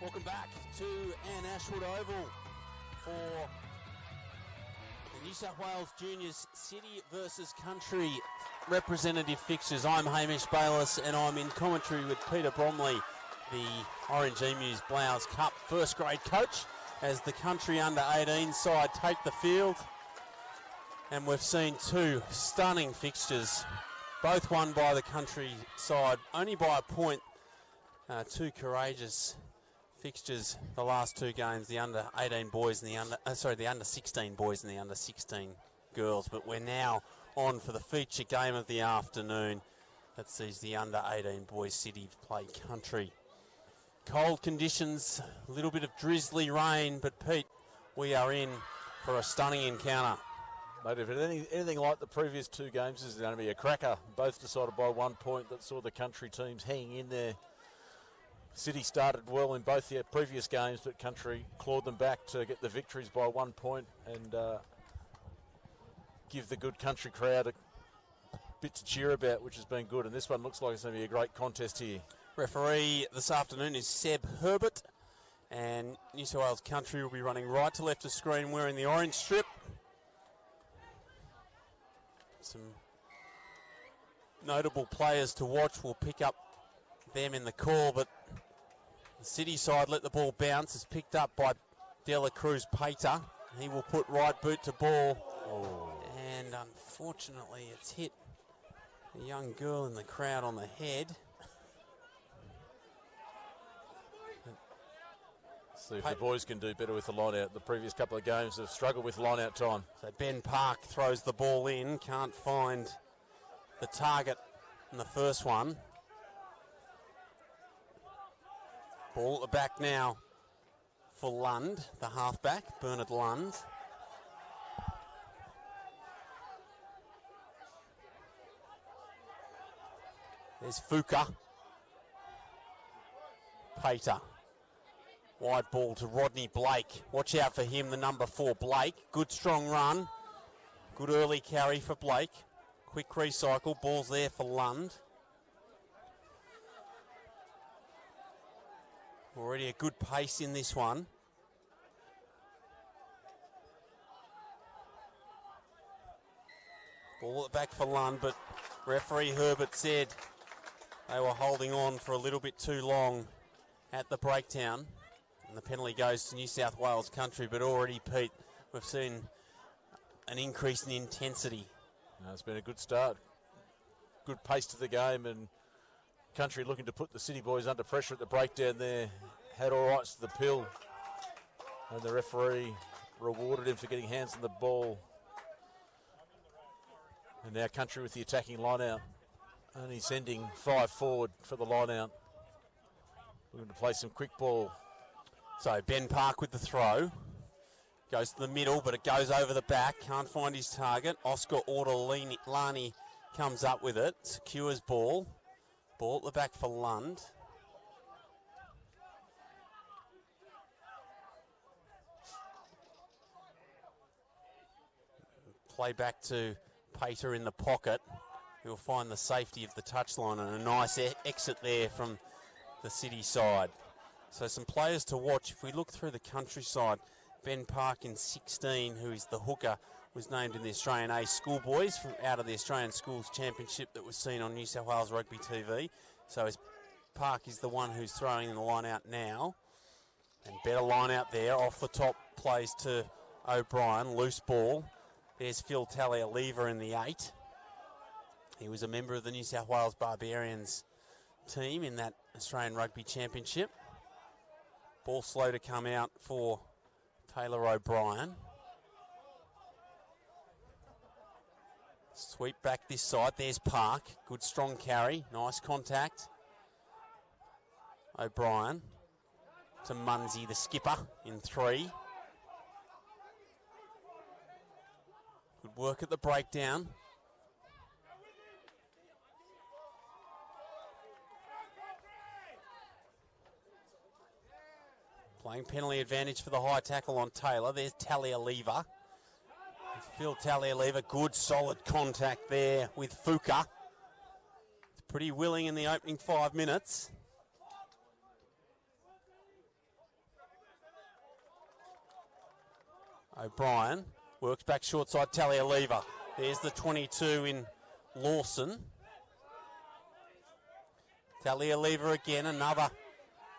Welcome back to Anne Ashwood Oval for the New South Wales Juniors City versus Country representative fixtures. I'm Hamish Bayliss and I'm in commentary with Peter Bromley, the Orange Emus Blouse Cup first grade coach, as the Country under-18 side take the field. And we've seen two stunning fixtures, both won by the Country side, only by a point. Two courageous fixtures, the last two games, the under-18 boys and the under-16 boys and the under-16 girls. But we're now on for the feature game of the afternoon that sees the under-18 boys City play Country. Cold conditions, a little bit of drizzly rain, but Pete, we are in for a stunning encounter. Mate, if anything like the previous two games, this is going to be a cracker. Both decided by 1 point. That saw the Country teams hanging in there. City started well in both the previous games, but Country clawed them back to get the victories by 1 point and give the good Country crowd a bit to cheer about, which has been good. And this one looks like it's going to be a great contest here. Referee this afternoon is Seb Herbert, and New South Wales Country will be running right to left of screen wearing the orange strip. Some notable players to watch. We'll pick up them in the call, but the City side let the ball bounce. It's picked up by Dela Cruz Pater. He will put right boot to ball, and unfortunately it's hit a young girl in the crowd on the head. See if the boys can do better with the line out. The previous couple of games have struggled with line out time. So Ben Park throws the ball in, can't find the target in the first one. Ball at the back now for Lund, the halfback, Bernard Lund. There's Fuka. Pater. Wide ball to Rodney Blake. Watch out for him, the number 4, Blake. Good strong run. Good early carry for Blake. Quick recycle. Ball's there for Lund. Already a good pace in this one. Ball at the back for Lund, but referee Herbert said they were holding on for a little bit too long at the breakdown. And the penalty goes to New South Wales Country, but already, Pete, we've seen an increase in intensity. It's been a good start. Good pace to the game, and Country looking to put the City boys under pressure at the breakdown there. Had all rights to the pill, and the referee rewarded him for getting hands on the ball. And now Country with the attacking line out. Only sending 5 forward for the line out. Looking to play some quick ball. So Ben Park with the throw. Goes to the middle, but it goes over the back. Can't find his target. Oscar Ortolani comes up with it. Secures ball. Ball at the back for Lund. Play back to Pater in the pocket. He'll find the safety of the touchline, and a nice exit there from the City side. So some players to watch. If we look through the Country side, Ben Park in 16, who is the hooker, was named in the Australian A schoolboys from out of the Australian Schools Championship that was seen on New South Wales Rugby TV. So Park is the one who's throwing in the line out now. And better line out there. Off the top plays to O'Brien. Loose ball. There's Phil Talia-Lever in the 8. He was a member of the New South Wales Barbarians team in that Australian Rugby Championship. Ball slow to come out for Taylor O'Brien. Sweep back this side. There's Park. Good strong carry. Nice contact. O'Brien to Munsey, the skipper, in 3. Good work at the breakdown. Playing penalty advantage for the high tackle on Taylor. There's Talia-Lever. Phil Talia-Lever, good solid contact there with Fuka. It's pretty willing in the opening 5 minutes. O'Brien works back short side, Talia Lever. There's the 22 in Lawson. Talia Lever again, another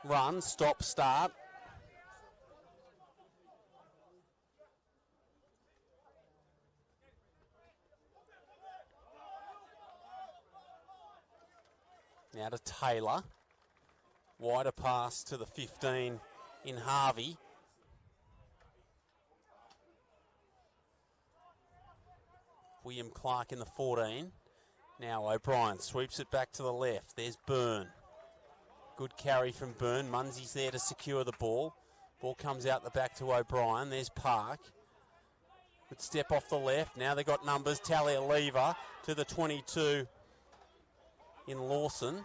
run, stop, start. Now to Taylor. Wider pass to the 15 in Harvey. William Clark in the 14. Now O'Brien sweeps it back to the left. There's Byrne. Good carry from Byrne. Munsey's there to secure the ball. Ball comes out the back to O'Brien. There's Park. Good step off the left. Now they've got numbers. Talia Lever to the 22 in Lawson.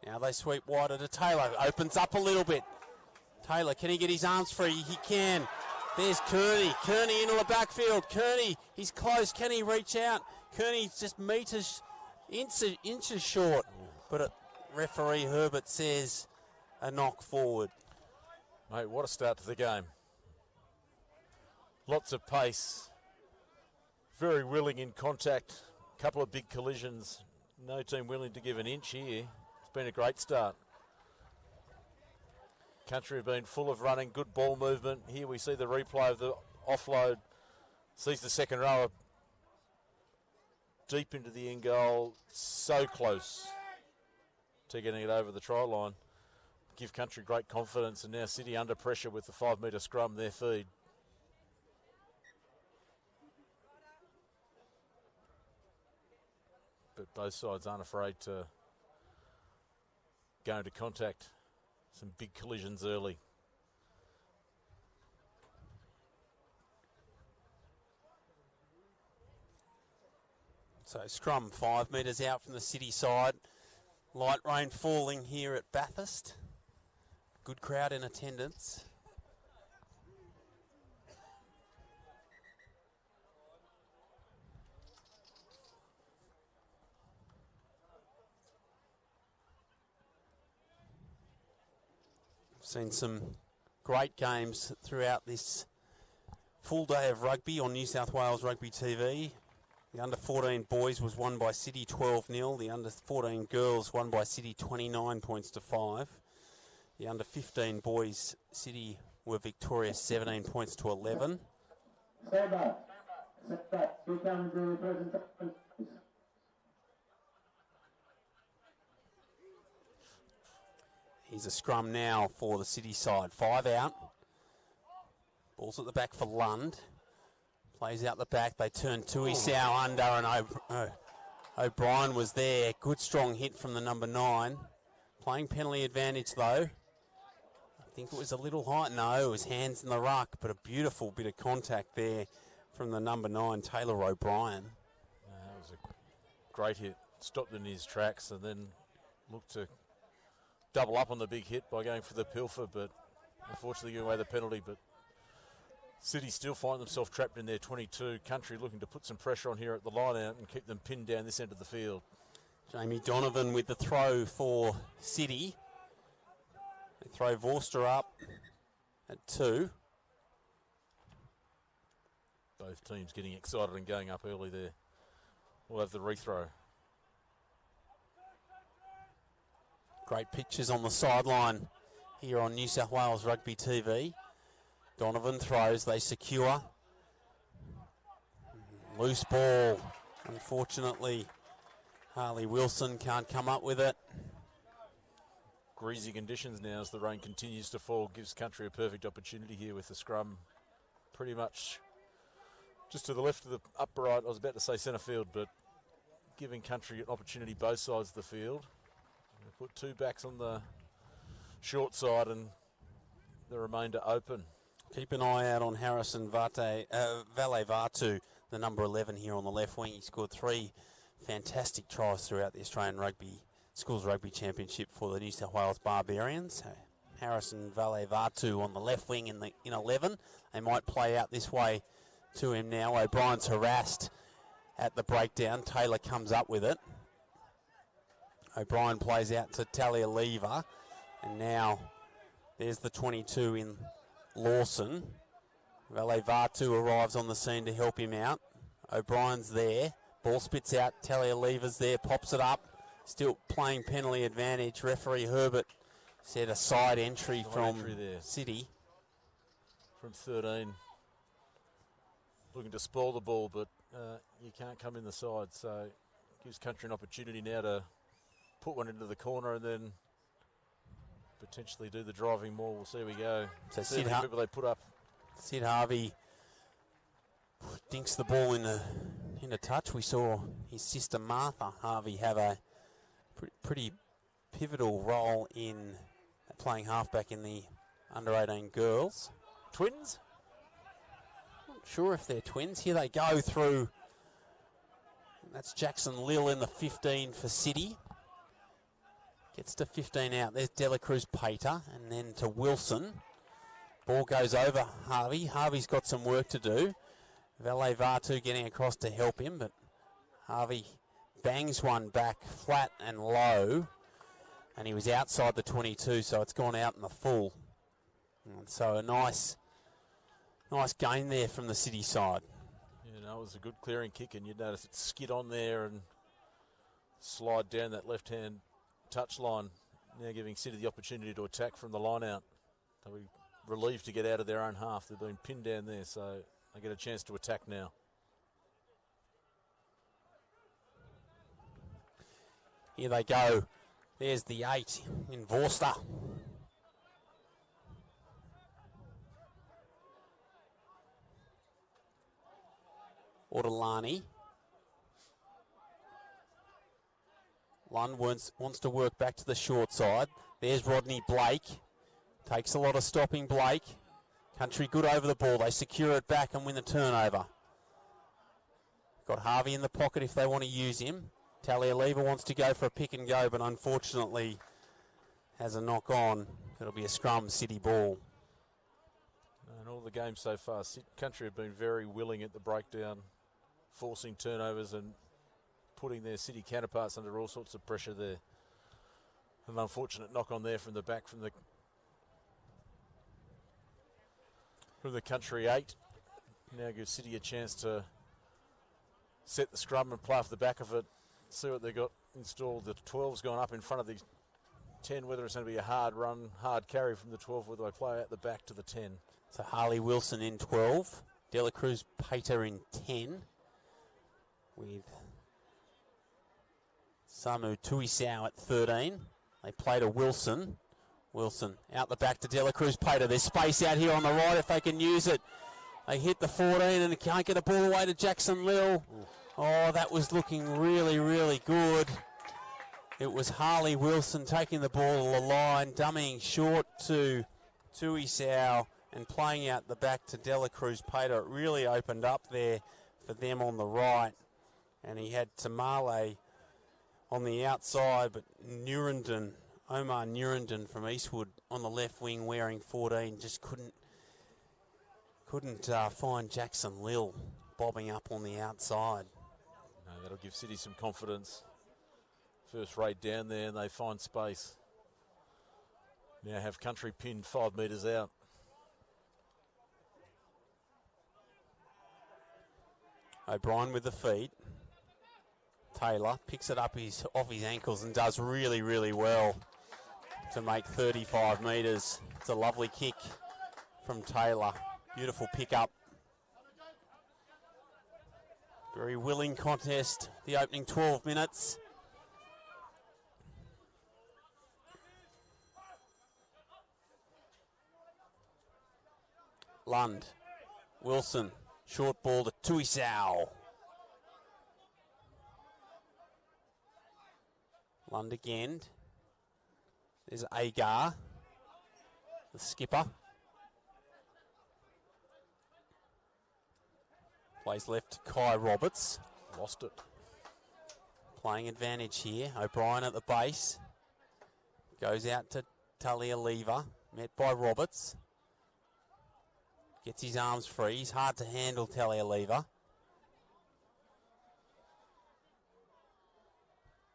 Now they sweep wider to Taylor. Opens up a little bit. Taylor, can he get his arms free? He can. There's Kearney. Kearney into the backfield. Kearney, he's close. Can he reach out? Kearney's just meters, inches short. But referee Herbert says a knock forward. Mate, what a start to the game. Lots of pace. Very willing in contact. A couple of big collisions. No team willing to give an inch here. It's been a great start. Country have been full of running, good ball movement. Here we see the replay of the offload. Sees the second rower deep into the end goal. So close to getting it over the try line. Give Country great confidence, and now City under pressure with the 5 metre scrum, their feed. But both sides aren't afraid to go into contact. Some big collisions early. So scrum 5 metres out from the City side. Light rain falling here at Bathurst. Good crowd in attendance. Seen some great games throughout this full day of rugby on New South Wales Rugby TV. The under-14 boys was won by City 12-0. The under-14 girls won by City 29 points to 5. The under-15 boys, City were victorious 17 points to 11. Stand back. Sit back. Here comes the presentation. Here's a scrum now for the City side. 5 out. Ball's at the back for Lund. Plays out the back. They turn Tuisau under, and O'Brien was there. Good strong hit from the number 9. Playing penalty advantage though. I think it was a little high. No, it was hands in the ruck, but a beautiful bit of contact there from the number 9, Taylor O'Brien. That was a great hit. Stopped in his tracks and then looked to double up on the big hit by going for the pilfer, but unfortunately giving away the penalty. But City still find themselves trapped in their 22. Country looking to put some pressure on here at the line out and keep them pinned down this end of the field. Jamie Donovan with the throw for City. They throw Vorster up at 2. Both teams getting excited and going up early there. We'll have the rethrow. Great pictures on the sideline here on New South Wales Rugby TV. Donovan throws, they secure. Loose ball. Unfortunately, Harley Wilson can't come up with it. Greasy conditions now as the rain continues to fall. Gives Country a perfect opportunity here with the scrum pretty much just to the left of the upright. I was about to say centre field, but giving Country an opportunity both sides of the field. Put 2 backs on the short side and the remainder open. Keep an eye out on Harrison Valle Vatu, the number 11 here on the left wing. He scored 3 fantastic tries throughout the Australian Schools Rugby Championship for the New South Wales Barbarians. So Harrison Valle Vatu on the left wing in 11. They might play out this way to him now. O'Brien's harassed at the breakdown. Taylor comes up with it. O'Brien plays out to Talia Lever, and now There's the 22 in Lawson. Valet Vatu arrives on the scene to help him out. O'Brien's there. Ball spits out. Talialeva's there. Pops it up. Still playing penalty advantage. Referee Herbert said a side entry from City. From 13. Looking to spoil the ball, but you can't come in the side. So gives Country an opportunity now to put one into the corner and then potentially do the driving more. We'll see how we go. So see how many people they put up. Sid Harvey dinks the ball in a touch. We saw his sister Martha Harvey have a pretty pivotal role in playing halfback in the under-18 girls. Twins? Not sure if they're twins. Here they go through. That's Jackson Lill in the 15 for City. Gets to 15 out. There's Dela Cruz Pater, and then to Wilson. Ball goes over Harvey. Harvey's got some work to do. Valet Vatu getting across to help him, but Harvey bangs one back flat and low, and he was outside the 22, so it's gone out in the full. And so a nice gain there from the City side. Yeah, no, it was a good clearing kick, and you'd notice it skid on there and slide down that left-hand touch line, now giving City the opportunity to attack from the line out. They'll be relieved to get out of their own half. They've been pinned down there, so they get a chance to attack now. Here they go. There's the 8 in Vorster. Ortolani. Lund wants to work back to the short side. There's Rodney Blake. Takes a lot of stopping Blake. Country good over the ball. They secure it back and win the turnover. Got Harvey in the pocket if they want to use him. Talialeva wants to go for a pick and go, but unfortunately has a knock on. It'll be a scrum City ball. And all the games so far, Country have been very willing at the breakdown, forcing turnovers and putting their City counterparts under all sorts of pressure there. An unfortunate knock on there from the back from the Country 8. Now gives City a chance to set the scrum and play off the back of it. See what they got installed. The 12's gone up in front of the 10, whether it's going to be a hard run, hard carry from the 12, whether they play out the back to the 10. So Harley Wilson in 12. Dela Cruz Pater in 10. With Samu Tuisau at 13. They play to Wilson. Wilson out the back to Dela Cruz Pater. There's space out here on the right if they can use it. They hit the 14 and can't get a ball away to Jackson Lill. Oh, that was looking really, really good. It was Harley Wilson taking the ball to the line, dummying short to Tuisau and playing out the back to Dela Cruz Pater. It really opened up there for them on the right. And he had Tamale on the outside, but Omar Nurenden from Eastwood on the left wing wearing 14 just couldn't find Jackson Lill bobbing up on the outside. No, that'll give City some confidence. First raid down there and they find space. Now have Country pinned 5 metres out. O'Brien with the feet. Taylor picks it up off his ankles and does really, really well to make 35 metres. It's a lovely kick from Taylor. Beautiful pick up. Very willing contest, the opening 12 minutes. Lund, Wilson, short ball to Tuisau. Lund again. There's Agar, the skipper. Plays left to Kai Roberts. Lost it. Playing advantage here. O'Brien at the base. Goes out to Talialeva. Met by Roberts. Gets his arms free. He's hard to handle, Talialeva.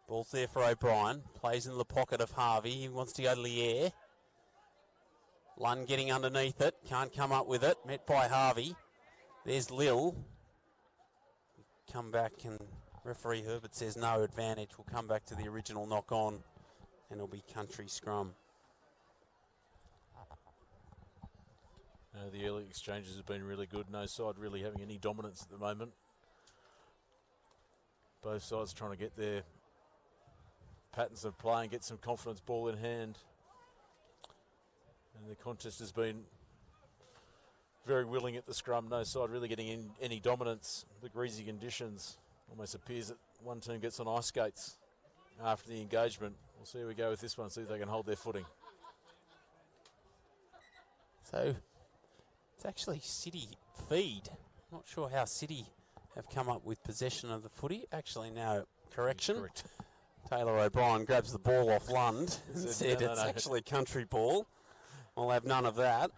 Ball's there for O'Brien. Plays in the pocket of Harvey. He wants to go to Lier. Lund getting underneath it, can't come up with it, met by Harvey. There's Lil. Come back and referee Herbert says no advantage. We'll come back to the original knock on and it'll be country scrum. The early exchanges have been really good. No side really having any dominance at the moment. Both sides trying to get their patterns of play and get some confidence, ball in hand. And the contest has been very willing at the scrum. No side really getting any dominance. The greasy conditions almost appears that one team gets on ice skates after the engagement. We'll see how we go with this one, see if they can hold their footing. So it's actually City feed. Not sure how City have come up with possession of the footy. Actually, no, correction. Correct. Taylor O'Brien grabs the ball off Lund and said no, it's no. actually country ball. We'll have none of that.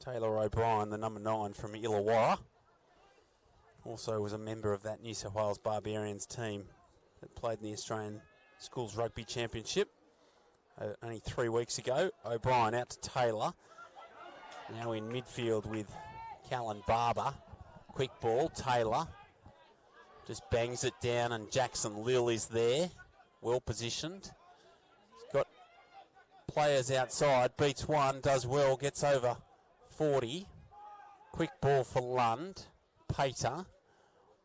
Taylor O'Brien, the number 9 from Illawarra, also was a member of that New South Wales Barbarians team that played in the Australian Schools Rugby Championship only 3 weeks ago. O'Brien out to Taylor. Now in midfield with Callan Barber. Quick ball, Taylor just bangs it down and Jackson Lill is there, well positioned. He's got players outside, beats one, does well, gets over 40. Quick ball for Lund. Pater.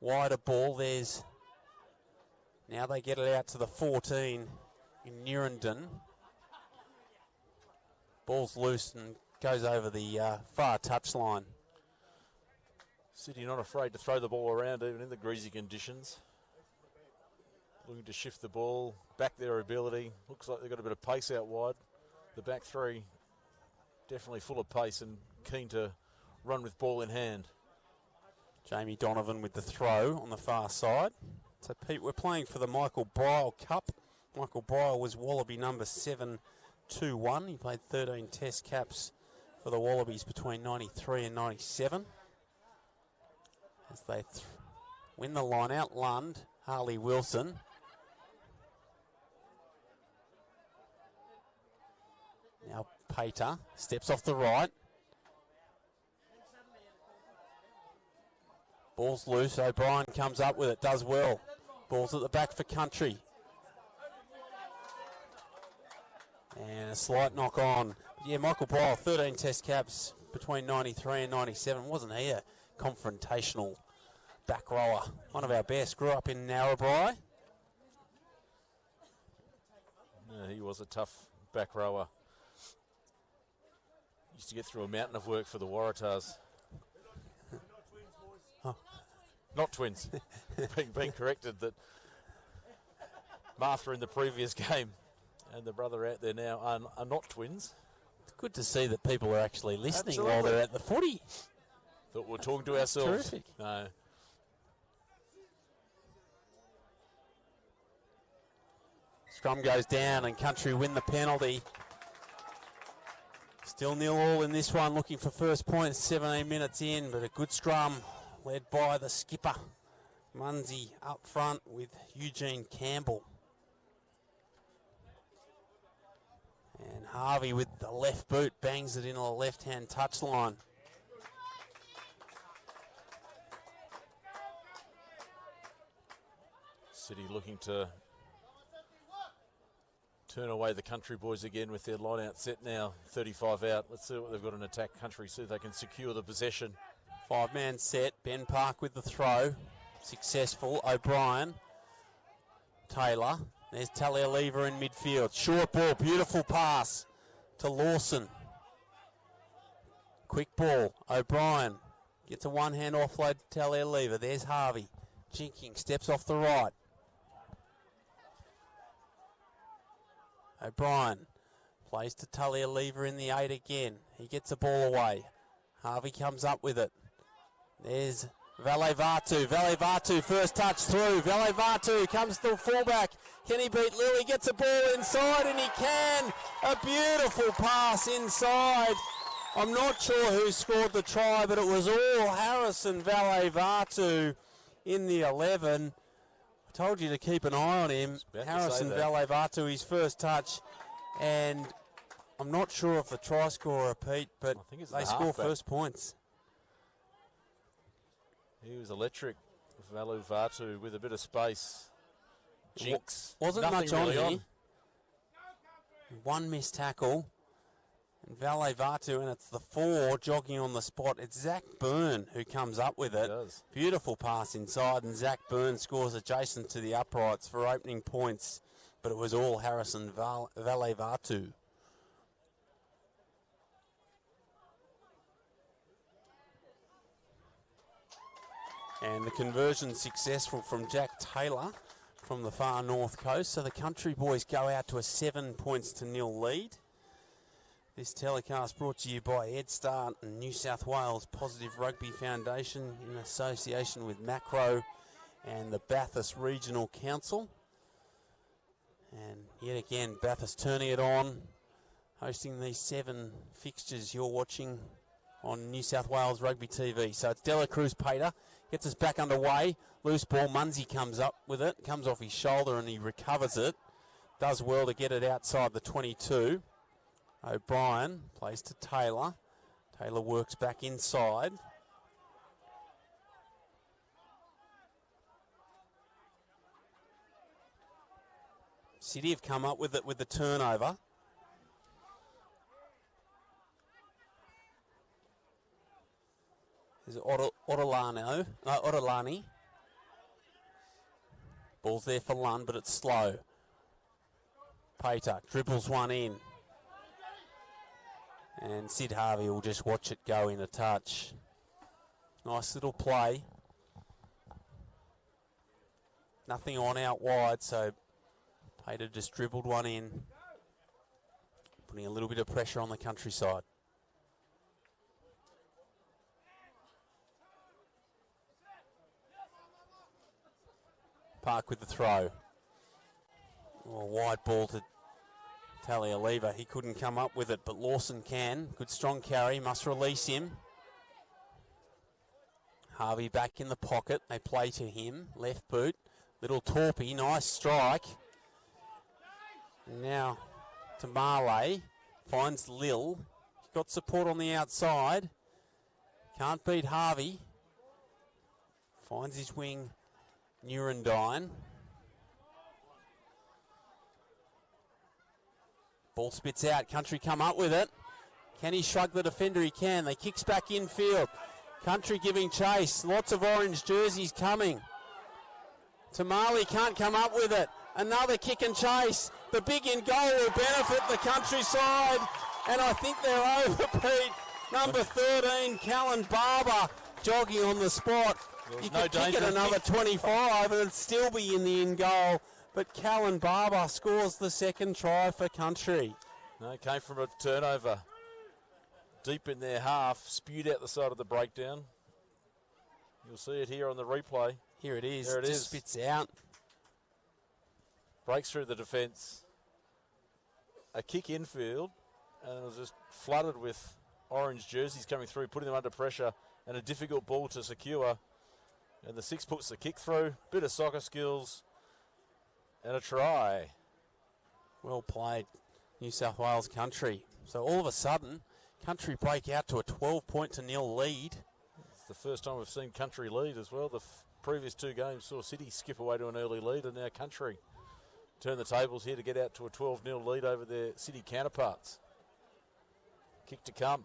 Wider ball. There's. Now they get it out to the 14 in Nurenden. Ball's loose and goes over the far touchline. City not afraid to throw the ball around even in the greasy conditions. Looking to shift the ball, back their ability. Looks like they've got a bit of pace out wide. The back three definitely full of pace and keen to run with ball in hand. Jamie Donovan with the throw on the far side. So, Pete, we're playing for the Michael Bryle Cup. Michael Bryle was Wallaby number 721. He played 13 test caps for the Wallabies between 93 and 97. As they win the line out, Lund, Harley Wilson. Now Pater steps off the right. Ball's loose. O'Brien comes up with it, does well. Ball's at the back for country. And a slight knock on. Yeah, Michael Bryle, 13 test caps between 93 and 97. Wasn't he a confrontational back rower? One of our best. Grew up in Narrabri. Yeah, he was a tough back rower. Used to get through a mountain of work for the Waratahs. Not twins. being corrected that Martha in the previous game and the brother out there now are not twins. It's good to see that people are actually listening Absolutely. while they're at the footy. Thought we're talking to ourselves. Terrific. No. Scrum goes down and country win the penalty. Still 0-0 in this one, looking for first point, 17 minutes in, but a good scrum led by the skipper, Munsey, up front with Eugene Campbell. And Harvey with the left boot bangs it into the left-hand touchline. City looking to turn away the country boys again with their line out set now, 35 out. Let's see what they've got in attack country, see if they can secure the possession. 5-man set, Ben Park with the throw, successful. O'Brien, Taylor, there's Talia-Lever in midfield. Short ball, beautiful pass to Lawson. Quick ball, O'Brien gets a one-hand offload to Talia-Lever. There's Harvey, jinking, steps off the right. O'Brien plays to Talia-Lever in the 8 again. He gets the ball away. Harvey comes up with it. There's Valevatu. Valevatu first touch through. Valevatu comes to the fullback. Can he beat Lily? Gets the ball inside and he can. A beautiful pass inside. I'm not sure who scored the try, but it was all Harrison Valevatu in the 11. Told you to keep an eye on him. Harrison Valevatu, his first touch. And I'm not sure if the try scorer, Pete, but they score first points. He was electric, Valevatu, with a bit of space. Jinx. Wasn't much on here. One missed tackle. And Valevatu, and it's the 4 jogging on the spot. It's Zach Byrne who comes up with it. Beautiful pass inside, and Zach Byrne scores adjacent to the uprights for opening points. But it was all Harrison Valevatu. And the conversion successful from Jack Taylor from the far north coast. So the Country Boys go out to a 7-0 lead. This telecast brought to you by Ed Start and New South Wales Positive Rugby Foundation in association with Macro and the Bathurst Regional Council. And yet again, Bathurst turning it on, hosting these 7 fixtures you're watching on New South Wales Rugby TV. So it's Dela Cruz Pater, gets us back underway. Loose ball, Munsey comes up with it, comes off his shoulder and he recovers it. Does well to get it outside the 22. O'Brien plays to Taylor. Taylor works back inside. City have come up with it with the turnover. There's Ortolani. Ball's there for Lund, but it's slow. Pater dribbles one in. And Sid Harvey will just watch it go in a touch. Nice little play. Nothing on out wide, so Pater just dribbled one in, putting a little bit of pressure on the countryside. Park with the throw. Oh, wide ball to Talialeva. He couldn't come up with it, but Lawson can. Good strong carry, must release him. Harvey back in the pocket. They play to him. Left boot. Little Torpy, nice strike. And now to Marley. Finds Lil. He's got support on the outside. Can't beat Harvey. Finds his wing, Nurendine. Ball spits out. Country come up with it. Can he shrug the defender? He can. They kicks back infield. Country giving chase. Lots of orange jerseys coming. Tamale can't come up with it. Another kick and chase. The big in goal will benefit the countryside. And I think they're over, Pete. Number 13, Callan Barber, jogging on the spot. You could kick it another 25 and it'd still be in the in goal. But Callan Barber scores the second try for Country. No, it came from a turnover. Deep in their half, spewed out the side of the breakdown. You'll see it here on the replay. Here it is. There it is. Spits out. Breaks through the defence. A kick infield, and it was just flooded with orange jerseys coming through, putting them under pressure, and a difficult ball to secure. And the 6 puts the kick through. Bit of soccer skills. And a try. Well played, New South Wales Country. So all of a sudden, Country break out to a 12-0 lead. It's the first time we've seen Country lead as well. The previous 2 games saw City skip away to an early lead, and now Country turn the tables here to get out to a 12-0 lead over their City counterparts. Kick to come.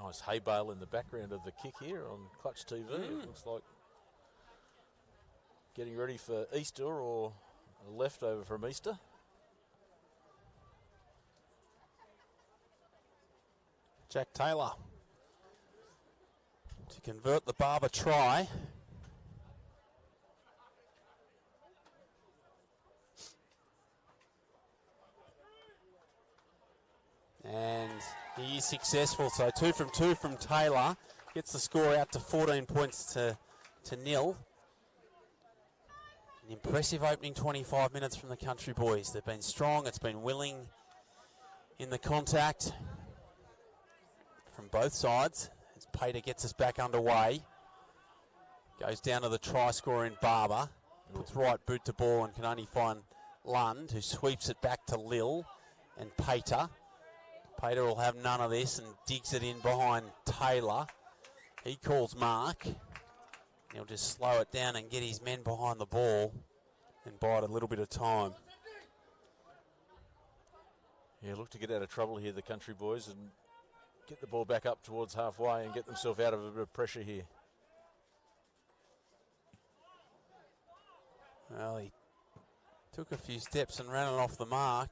Nice hay bale in the background of the kick here on Clutch TV. It looks like getting ready for Easter or a leftover from Easter. Jack Taylor to convert the Barber try. And he is successful, so 2 from 2 from Taylor. Gets the score out to 14 points to nil. An impressive opening 25 minutes from the Country Boys. They've been strong, it's been willing, in the contact from both sides as Pater gets us back underway. Goes down to the try scorer in Barber. Puts right boot to ball and can only find Lund, who sweeps it back to Lil and Pater. Pater will have none of this and digs it in behind Taylor. He calls mark. He'll just slow it down and get his men behind the ball and bide a little bit of time. Yeah, look to get out of trouble here, the Country boys, and get the ball back up towards halfway and get themselves out of a bit of pressure here. Well, he took a few steps and ran it off the mark.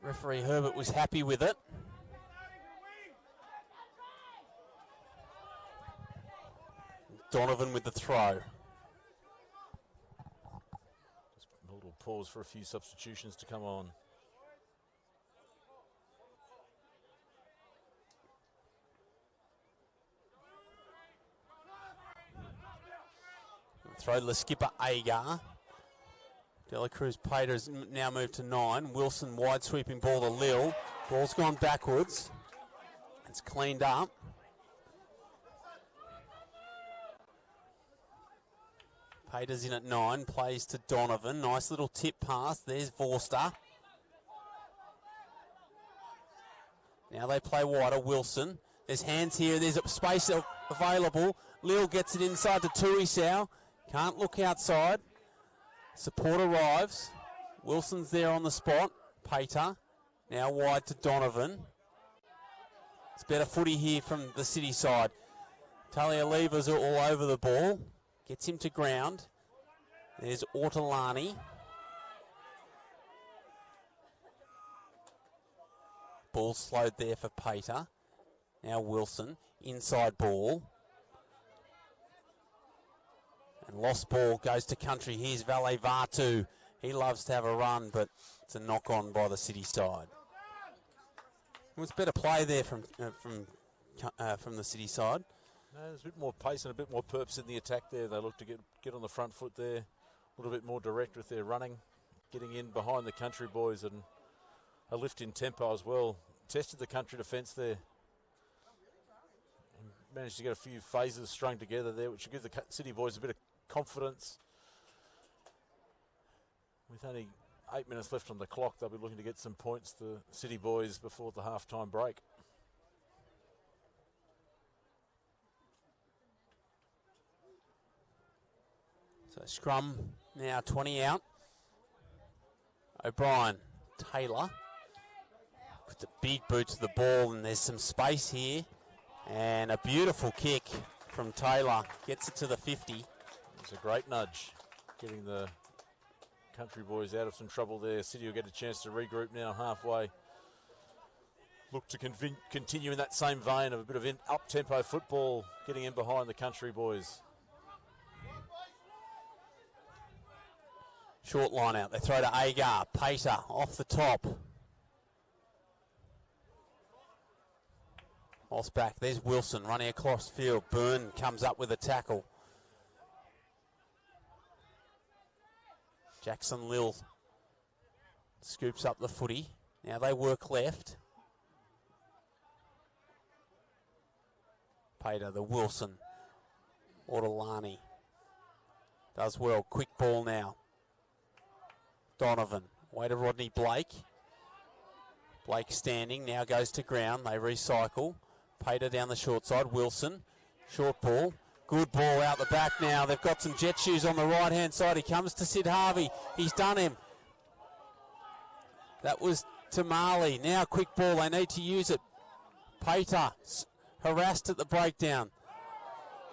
Referee Herbert was happy with it. Donovan with the throw. Just a little pause for a few substitutions to come on. Throw to the skipper, Agar. Dela Cruz Pater's now moved to 9. Wilson wide sweeping ball to Lil. Ball's gone backwards. It's cleaned up. Pater's in at 9. Plays to Donovan. Nice little tip pass. There's Vorster. Now they play wider. Wilson. There's hands here. There's a space available. Lil gets it inside to Tuisau. Can't look outside. Support arrives. Wilson's there on the spot. Pater now wide to Donovan. It's better footy here from the City side. Talialeva's all over the ball. Gets him to ground. There's Ortolani. Ball slowed there for Pater. Now Wilson. Inside ball. And lost ball goes to Country. Here's Valet Vatu. He loves to have a run, but it's a knock on by the City side. It was better play there from the City side. No, there's a bit more pace and a bit more purpose in the attack there. They look to get on the front foot there. A little bit more direct with their running. Getting in behind the Country boys and a lift in tempo as well. Tested the Country defence there. And managed to get a few phases strung together there, which will give the City boys a bit of confidence. With only 8 minutes left on the clock, they'll be looking to get some points, the City boys, before the half-time break. So scrum now 20 out. O'Brien, Taylor. Put the big boot to the ball, and there's some space here. And a beautiful kick from Taylor. Gets it to the 50. It's a great nudge, getting the Country boys out of some trouble there. City will get a chance to regroup now halfway. Look to continue in that same vein of a bit of up-tempo football, getting in behind the Country boys. Short line out. They throw to Agar. Pater off the top. Lost back. There's Wilson running across field. Byrne comes up with a tackle. Jackson Lil scoops up the footy. Now they work left. Pater, the Wilson. Ortolani does well. Quick ball now. Donovan. Way to Rodney Blake. Blake standing. Now goes to ground. They recycle. Pater down the short side. Wilson. Short ball. Good ball out the back now. They've got some jet shoes on the right-hand side. He comes to Sid Harvey. He's done him. That was Tamale. Now quick ball. They need to use it. Pater harassed at the breakdown.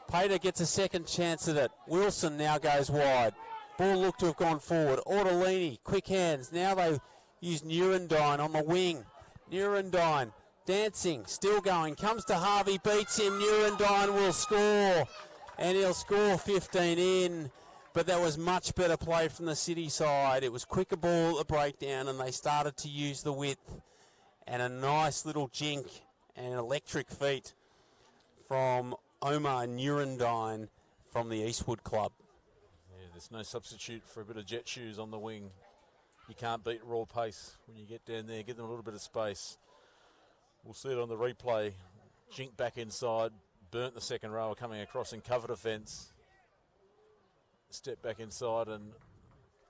Pater gets a second chance at it. Wilson now goes wide. Ball looked to have gone forward. Ortolini, quick hands. Now they use Nurendine on the wing. Nurendine dancing, still going. Comes to Harvey, beats him. Nurendine will score. And he'll score 15 in. But that was much better play from the City side. It was quicker ball at the breakdown, and they started to use the width. And a nice little jink and electric feat from Omar Nurendine from the Eastwood Club. Yeah, there's no substitute for a bit of jet shoes on the wing. you can't beat raw pace when you get down there. Give them a little bit of space. We'll see it on the replay. Jink back inside, burnt the second rower coming across and covered a fence. Step back inside and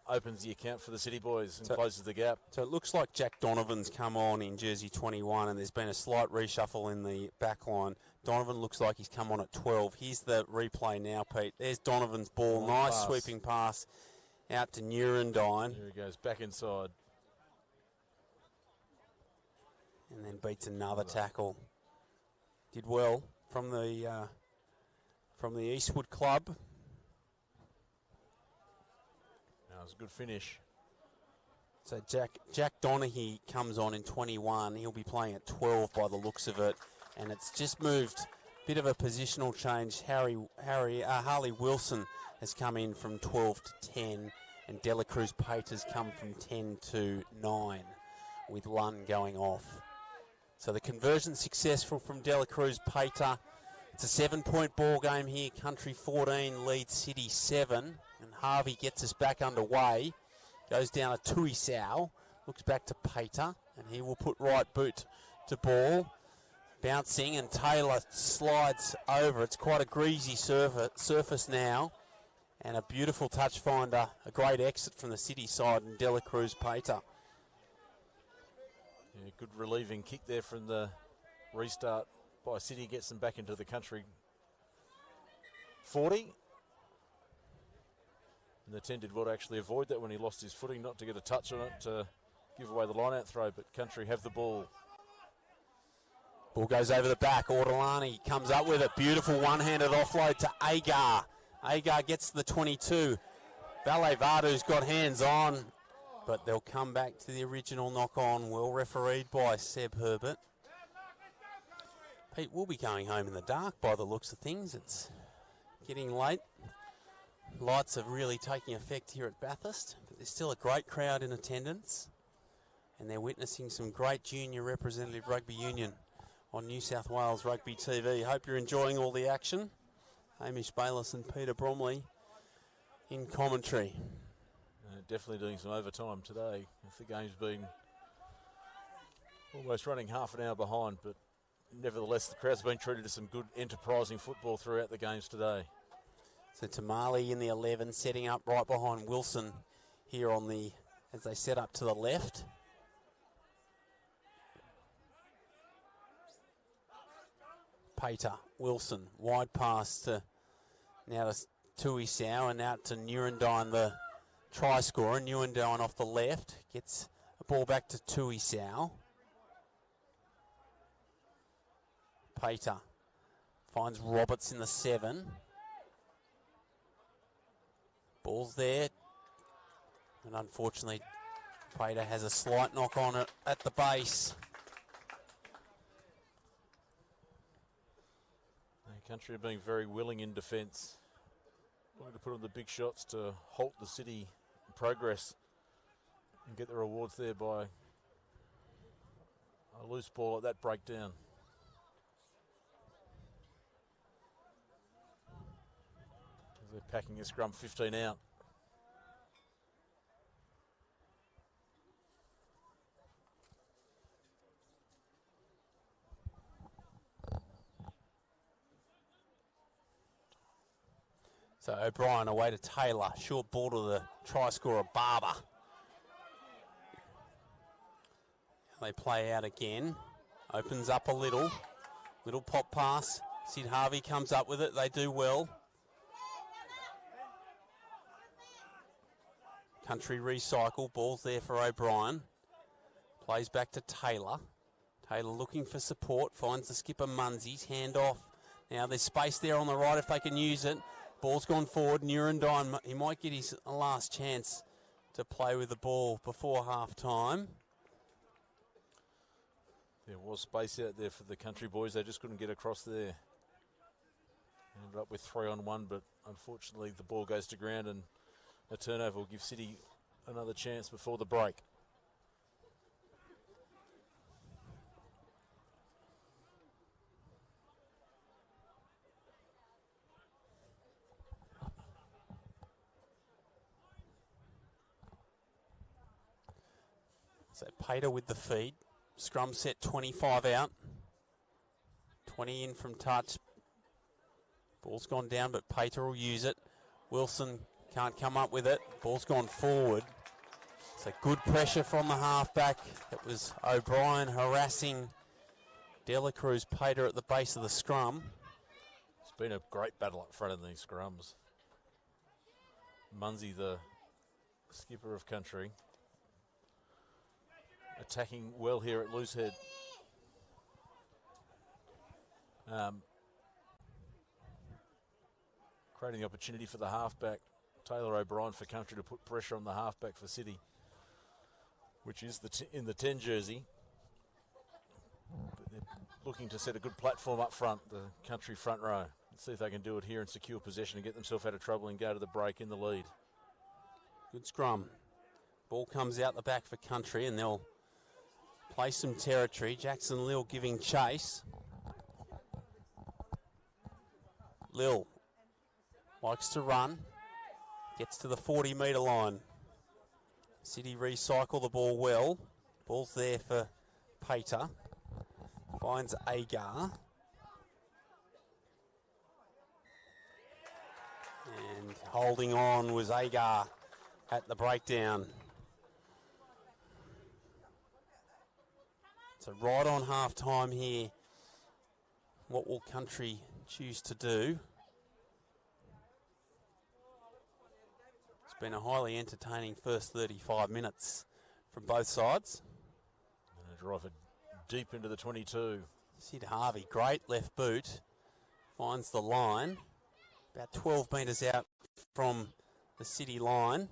opens the account for the City boys and closes the gap. So it looks like Jack Donovan's come on in jersey 21, and there's been a slight reshuffle in the back line. Donovan looks like he's come on at 12. Here's the replay now, Pete. There's Donovan's ball. Nice sweeping pass out to Nurendine. There he goes, back inside. And then beats another tackle. Did well from the Eastwood club. That was a good finish. So Jack Donaghy comes on in 21. He'll be playing at 12 by the looks of it. And it's just moved. Bit of a positional change. Harley Wilson has come in from 12 to 10. And Dela Cruz Pate has come from 10 to 9 with Lund going off. So the conversion successful from Dela Cruz Pate. It's a 7-point ball game here. Country 14 leads City 7. And Harvey gets us back underway. Goes down a Tuisau. Looks back to Pater. And he will put right boot to ball. Bouncing, and Taylor slides over. It's quite a greasy surface now. And a beautiful touch finder. A great exit from the City side, and Dela Cruz Pater. Yeah, good relieving kick there from the restart by City. Gets them back into the country 40. And the 10 did well to actually avoid that when he lost his footing, not to get a touch on it to give away the line-out throw, but Country have the ball. Ball goes over the back. Ortolani comes up with a beautiful one-handed offload to Agar. Agar gets the 22. Valet Vardu's got hands on, but they'll come back to the original knock-on. Well refereed by Seb Herbert. Pete will be going home in the dark by the looks of things. It's getting late. Lights are really taking effect here at Bathurst, but there's still a great crowd in attendance, and they're witnessing some great junior representative rugby union on New South Wales Rugby TV. Hope you're enjoying all the action. Hamish Bayliss and Peter Bromley in commentary. Definitely doing some overtime today. The game's been almost running half an hour behind, but nevertheless the crowd's been treated to some good enterprising football throughout the games today. So Tamale in the 11, setting up right behind Wilson here on the, as they set up to the left. Pater, Wilson, wide pass to now to Tuisau and out to Nurendine, the try scorer. Nurendine off the left, gets a ball back to Tuisau. Pater finds Roberts in the 7. Ball's there, and unfortunately Pater has a slight knock on it at the base. Country are being very willing in defence. Wanting to put on the big shots to halt the City progress and get the rewards there by a loose ball at that breakdown. As they're packing a scrum 15 out. So O'Brien away to Taylor. Short ball to the try scorer, Barber. They play out again. Opens up a little. Little pop pass. Sid Harvey comes up with it. They do well. Country recycle. Ball's there for O'Brien. Plays back to Taylor. Taylor looking for support. Finds the skipper Munsies. Hand off. Now there's space there on the right if they can use it. Ball's gone forward. Nurendine, he might get his last chance to play with the ball before half time. There was space out there for the Country boys. They just couldn't get across there. Ended up with 3-on-1, but unfortunately the ball goes to ground and a turnover will give City another chance before the break. So Pater with the feed. Scrum set 25 out. 20 in from touch. Ball's gone down, but Pater will use it. Wilson can't come up with it. Ball's gone forward. So good pressure from the halfback. It was O'Brien harassing Dela Cruz Pater at the base of the scrum. It's been a great battle up front in these scrums. Munsey, the skipper of country, attacking well here at Loosehead. Creating the opportunity for the halfback, Taylor O'Brien, for country to put pressure on the halfback for City, which is in the 10 jersey. But they're looking to set a good platform up front, the country front row. Let's see if they can do it here and secure possession and get themselves out of trouble and go to the break in the lead. Good scrum. Ball comes out the back for country and they'll play some territory. Jackson Lil giving chase. Lil likes to run. Gets to the 40-metre line. City recycle the ball well. Ball's there for Pater. Finds Agar. And holding on was Agar at the breakdown. So right on half-time here. What will country choose to do? It's been a highly entertaining first 35 minutes from both sides. And a drive it deep into the 22. Sid Harvey, great left boot, finds the line, about 12 metres out from the City line.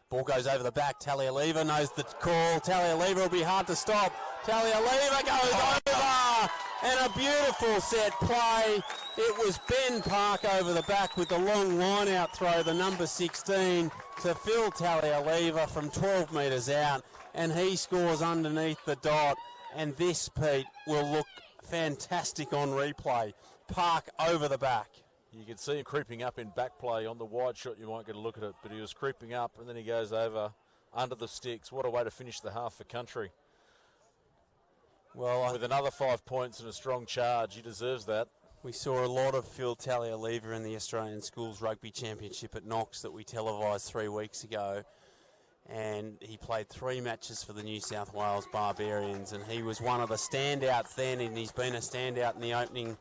Ball goes over the back. Talialeva knows the call. Talialeva will be hard to stop. Talialeva goes over, and a beautiful set play. It was Ben Park over the back with the long line-out throw, the number 16, to Phil Talialeva from 12 metres out, and he scores underneath the dot. And this, Pete, will look fantastic on replay. Park over the back. You can see him creeping up in back play. On the wide shot, you might get a look at it, but he was creeping up, and then he goes over under the sticks. What a way to finish the half for country. Well, with another 5 points and a strong charge, he deserves that. We saw a lot of Phil Talialeva in the Australian Schools Rugby Championship at Knox that we televised 3 weeks ago. And he played 3 matches for the New South Wales Barbarians, and he was one of the standouts then, and he's been a standout in the opening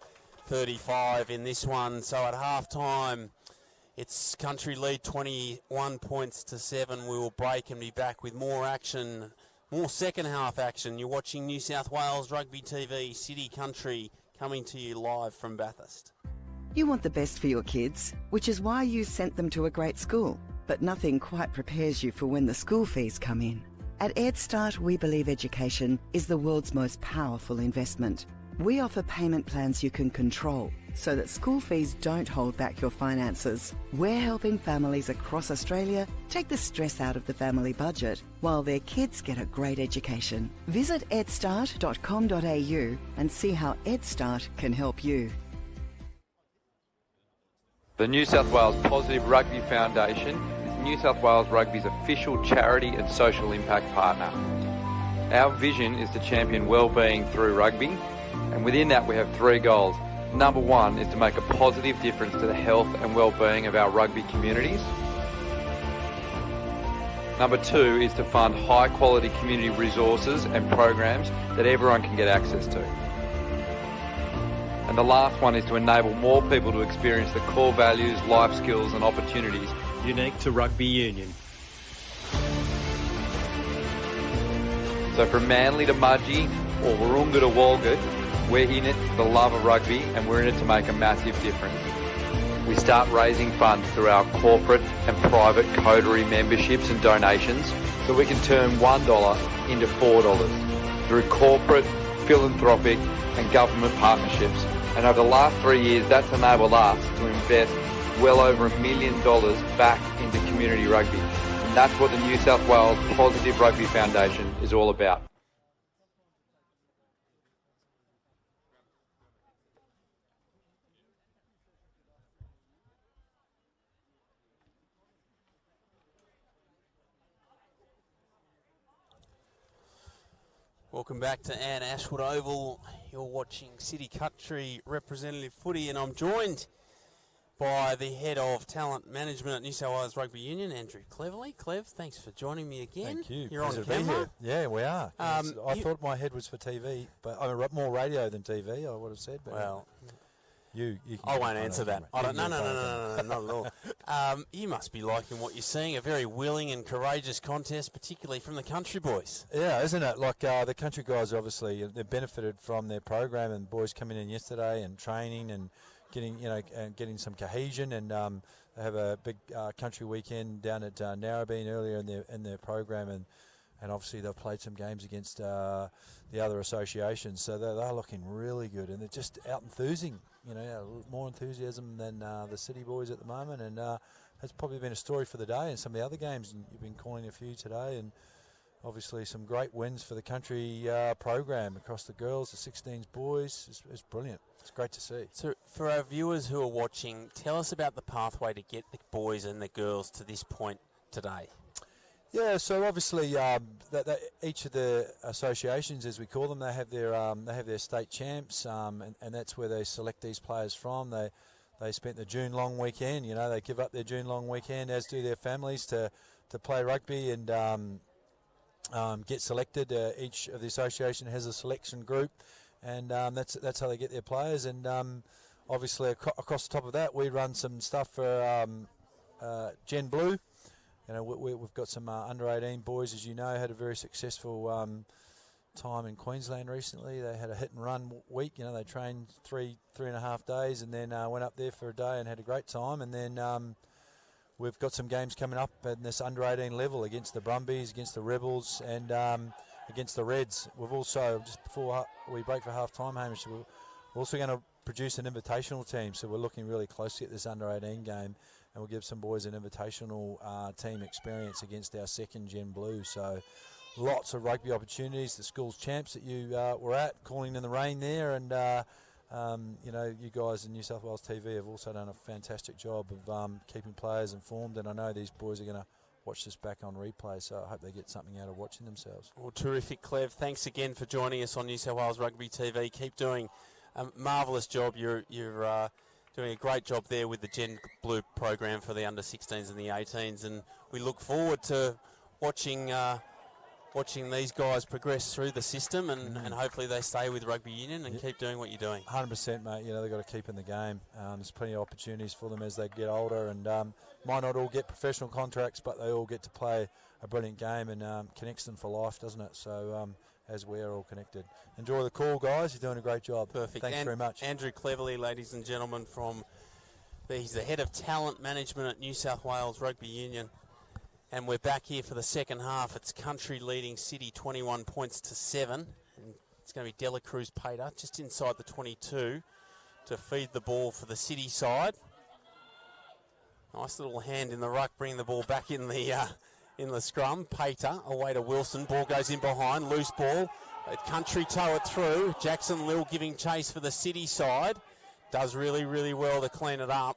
35 in this one. So at half-time, it's country lead 21 points to 7. We will break and be back with more action, more second half action. You're watching New South Wales Rugby TV, City Country, coming to you live from Bathurst. You want the best for your kids, which is why you sent them to a great school. But nothing quite prepares you for when the school fees come in. At EdStart, we believe education is the world's most powerful investment. We offer payment plans you can control so that school fees don't hold back your finances. We're helping families across Australia take the stress out of the family budget while their kids get a great education. Visit edstart.com.au and see how EdStart can help you. The New South Wales Positive Rugby Foundation is New South Wales Rugby's official charity and social impact partner. Our vision is to champion wellbeing through rugby, and within that we have 3 goals. Number 1 is to make a positive difference to the health and wellbeing of our rugby communities. Number 2 is to fund high quality community resources and programs that everyone can get access to. And the last one is to enable more people to experience the core values, life skills and opportunities unique to rugby union. So from Manly to Mudgee or Warunga to Walgett, we're in it for the love of rugby and we're in it to make a massive difference. We start raising funds through our corporate and private coterie memberships and donations so we can turn $1 into $4 through corporate, philanthropic and government partnerships. And over the last 3 years, that's enabled us to invest well over $1 million back into community rugby. And that's what the New South Wales Positive Rugby Foundation is all about. Welcome back to Anne Ashwood Oval. You're watching City Country Representative Footy, and I'm joined by the Head of Talent Management at New South Wales Rugby Union, Andrew Cleverly. Clev, thanks for joining me again. Thank you. You're on Pleasure to be camera. here. Yeah, we are. I thought my head was for TV, but I mean, more radio than TV, I would have said. But Well, you can I won't get answer on that. camera. I don't, You no, can no, get no, on no, no, no, not at all. You must be liking what you're seeing, a very willing and courageous contest, particularly from the country boys. Yeah, isn't it? Like the country guys, obviously, they've benefited from their program, and boys coming in yesterday and training and getting some cohesion, and they have a big country weekend down at Narrabeen earlier in their program, and obviously they've played some games against the other associations, so they're looking really good, and they're just out enthusing, more enthusiasm than the city boys at the moment, and that's probably been a story for the day. And some of the other games, and you've been calling a few today, and obviously some great wins for the country program across the girls, the 16s boys. It's brilliant. It's great to see. So for our viewers who are watching, tell us about the pathway to get the boys and the girls to this point today. Yeah, so obviously each of the associations, as we call them, they have their state champs, and that's where they select these players from. They spent the June long weekend. They give up their June long weekend, as do their families, to play rugby and get selected. Each of the association has a selection group, and that's how they get their players. And obviously across the top of that, we run some stuff for Gen Blue. We've got some under 18 boys, as you know, had a very successful time in Queensland recently. They had a hit and run week. They trained three and a half days, and then went up there for a day and had a great time. And then we've got some games coming up at this under 18 level against the Brumbies, against the Rebels, and against the Reds. We've also, just before we break for half time, Hamish, we're also going to produce an invitational team. So we're looking really closely at this under 18 game, and we'll give some boys an invitational team experience against our second Gen Blue. So lots of rugby opportunities. The schools champs that you were at, calling in the rain there, and you guys in New South Wales TV have also done a fantastic job of keeping players informed, and I know these boys are going to watch this back on replay, so I hope they get something out of watching themselves. Well, terrific, Clev. Thanks again for joining us on New South Wales Rugby TV. Keep doing a marvellous job. You're doing a great job there with the Gen Blue program for the under-16s and the 18s, and we look forward to watching these guys progress through the system, and hopefully they stay with Rugby Union and keep doing what you're doing. 100%, mate. They've got to keep in the game. There's plenty of opportunities for them as they get older, and might not all get professional contracts, but they all get to play a brilliant game, and connects them for life, doesn't it? So as we are all connected. Enjoy the call, guys. You're doing a great job. Perfect. Thanks very much. Andrew Cleverly, ladies and gentlemen, he's the Head of Talent Management at New South Wales Rugby Union. And we're back here for the second half. It's country leading City 21 points to 7. And it's going to be Dela Cruz Pater just inside the 22 to feed the ball for the City side. Nice little hand in the ruck, bringing the ball back in the scrum. Pater away to Wilson. Ball goes in behind. Loose ball. Country tow it through. Jackson Lill giving chase for the City side. Does really, really well to clean it up.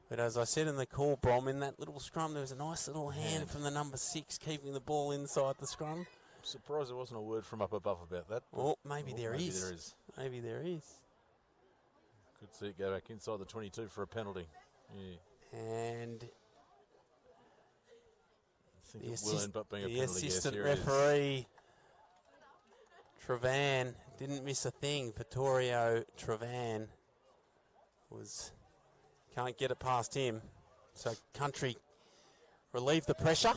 But as I said in the call, Brom, in that little scrum, there was a nice little hand from the number 6 keeping the ball inside the scrum. I'm surprised there wasn't a word from up above about that. Oh, maybe there is. Maybe there is. Could see it go back inside the 22 for a penalty. Yeah. And I think it will end up being a penalty. Assistant referee, Trevan, didn't miss a thing. Vittorio Trevan can't get it past him. So country relieve the pressure.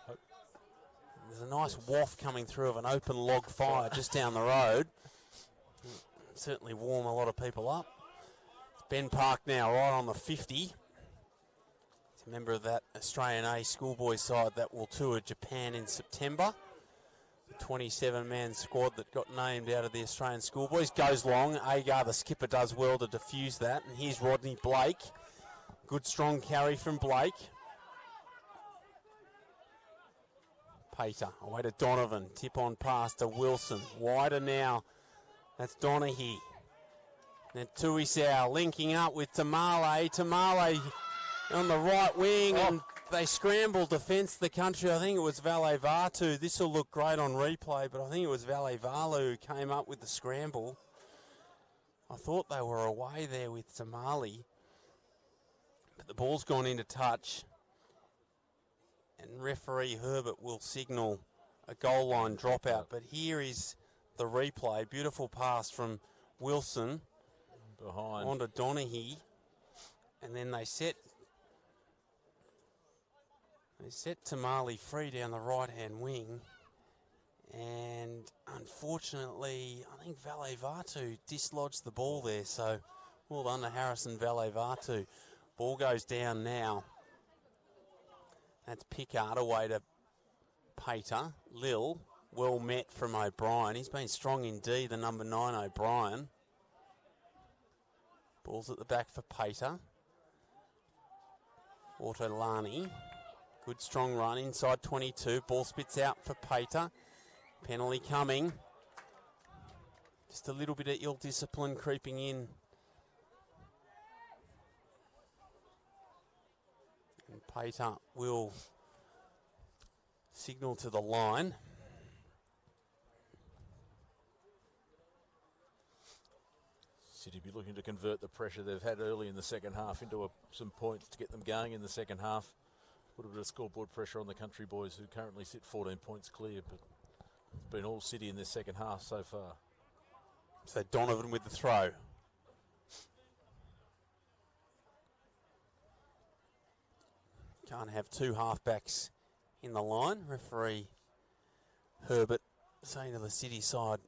There's a nice waft coming through of an open log fire just down the road. Certainly warm a lot of people up. It's Ben Park now right on the 50. He's a member of that Australian A schoolboy side that will tour Japan in September. The 27-man squad that got named out of the Australian schoolboys goes long. Agar, the skipper, does well to defuse that. And here's Rodney Blake. Good strong carry from Blake. Pater away to Donovan. Tip on pass to Wilson. Wider now. That's Donaghy. Then Tuisau linking up with Tamale. Tamale on the right wing, and they scrambled defence the country. I think it was Valet Vatu. This will look great on replay, but I think it was Valet Valu who came up with the scramble. I thought they were away there with Somali, but the ball's gone into touch, and referee Herbert will signal a goal line dropout. But here is the replay. Beautiful pass from Wilson behind onto Donaghy, and then they set Tamale free down the right-hand wing, and unfortunately, I think Valet Vatu dislodged the ball there, so well done to Harrison Valet Vatu. Ball goes down now. That's Pickard away to Pater. Lil, well met from O'Brien. He's been strong indeed, the number 9 O'Brien. Ball's at the back for Pater. Ortolani. Good strong run inside 22. Ball spits out for Pater. Penalty coming. Just a little bit of ill discipline creeping in. And Pater will signal to the line. City be looking to convert the pressure they've had early in the second half into some points to get them going in the second half. Put a bit of scoreboard pressure on the country boys, who currently sit 14 points clear, but it's been all City in this second half so far. So Donovan with the throw. Can't have two halfbacks in the line. Referee Herbert saying to the City side,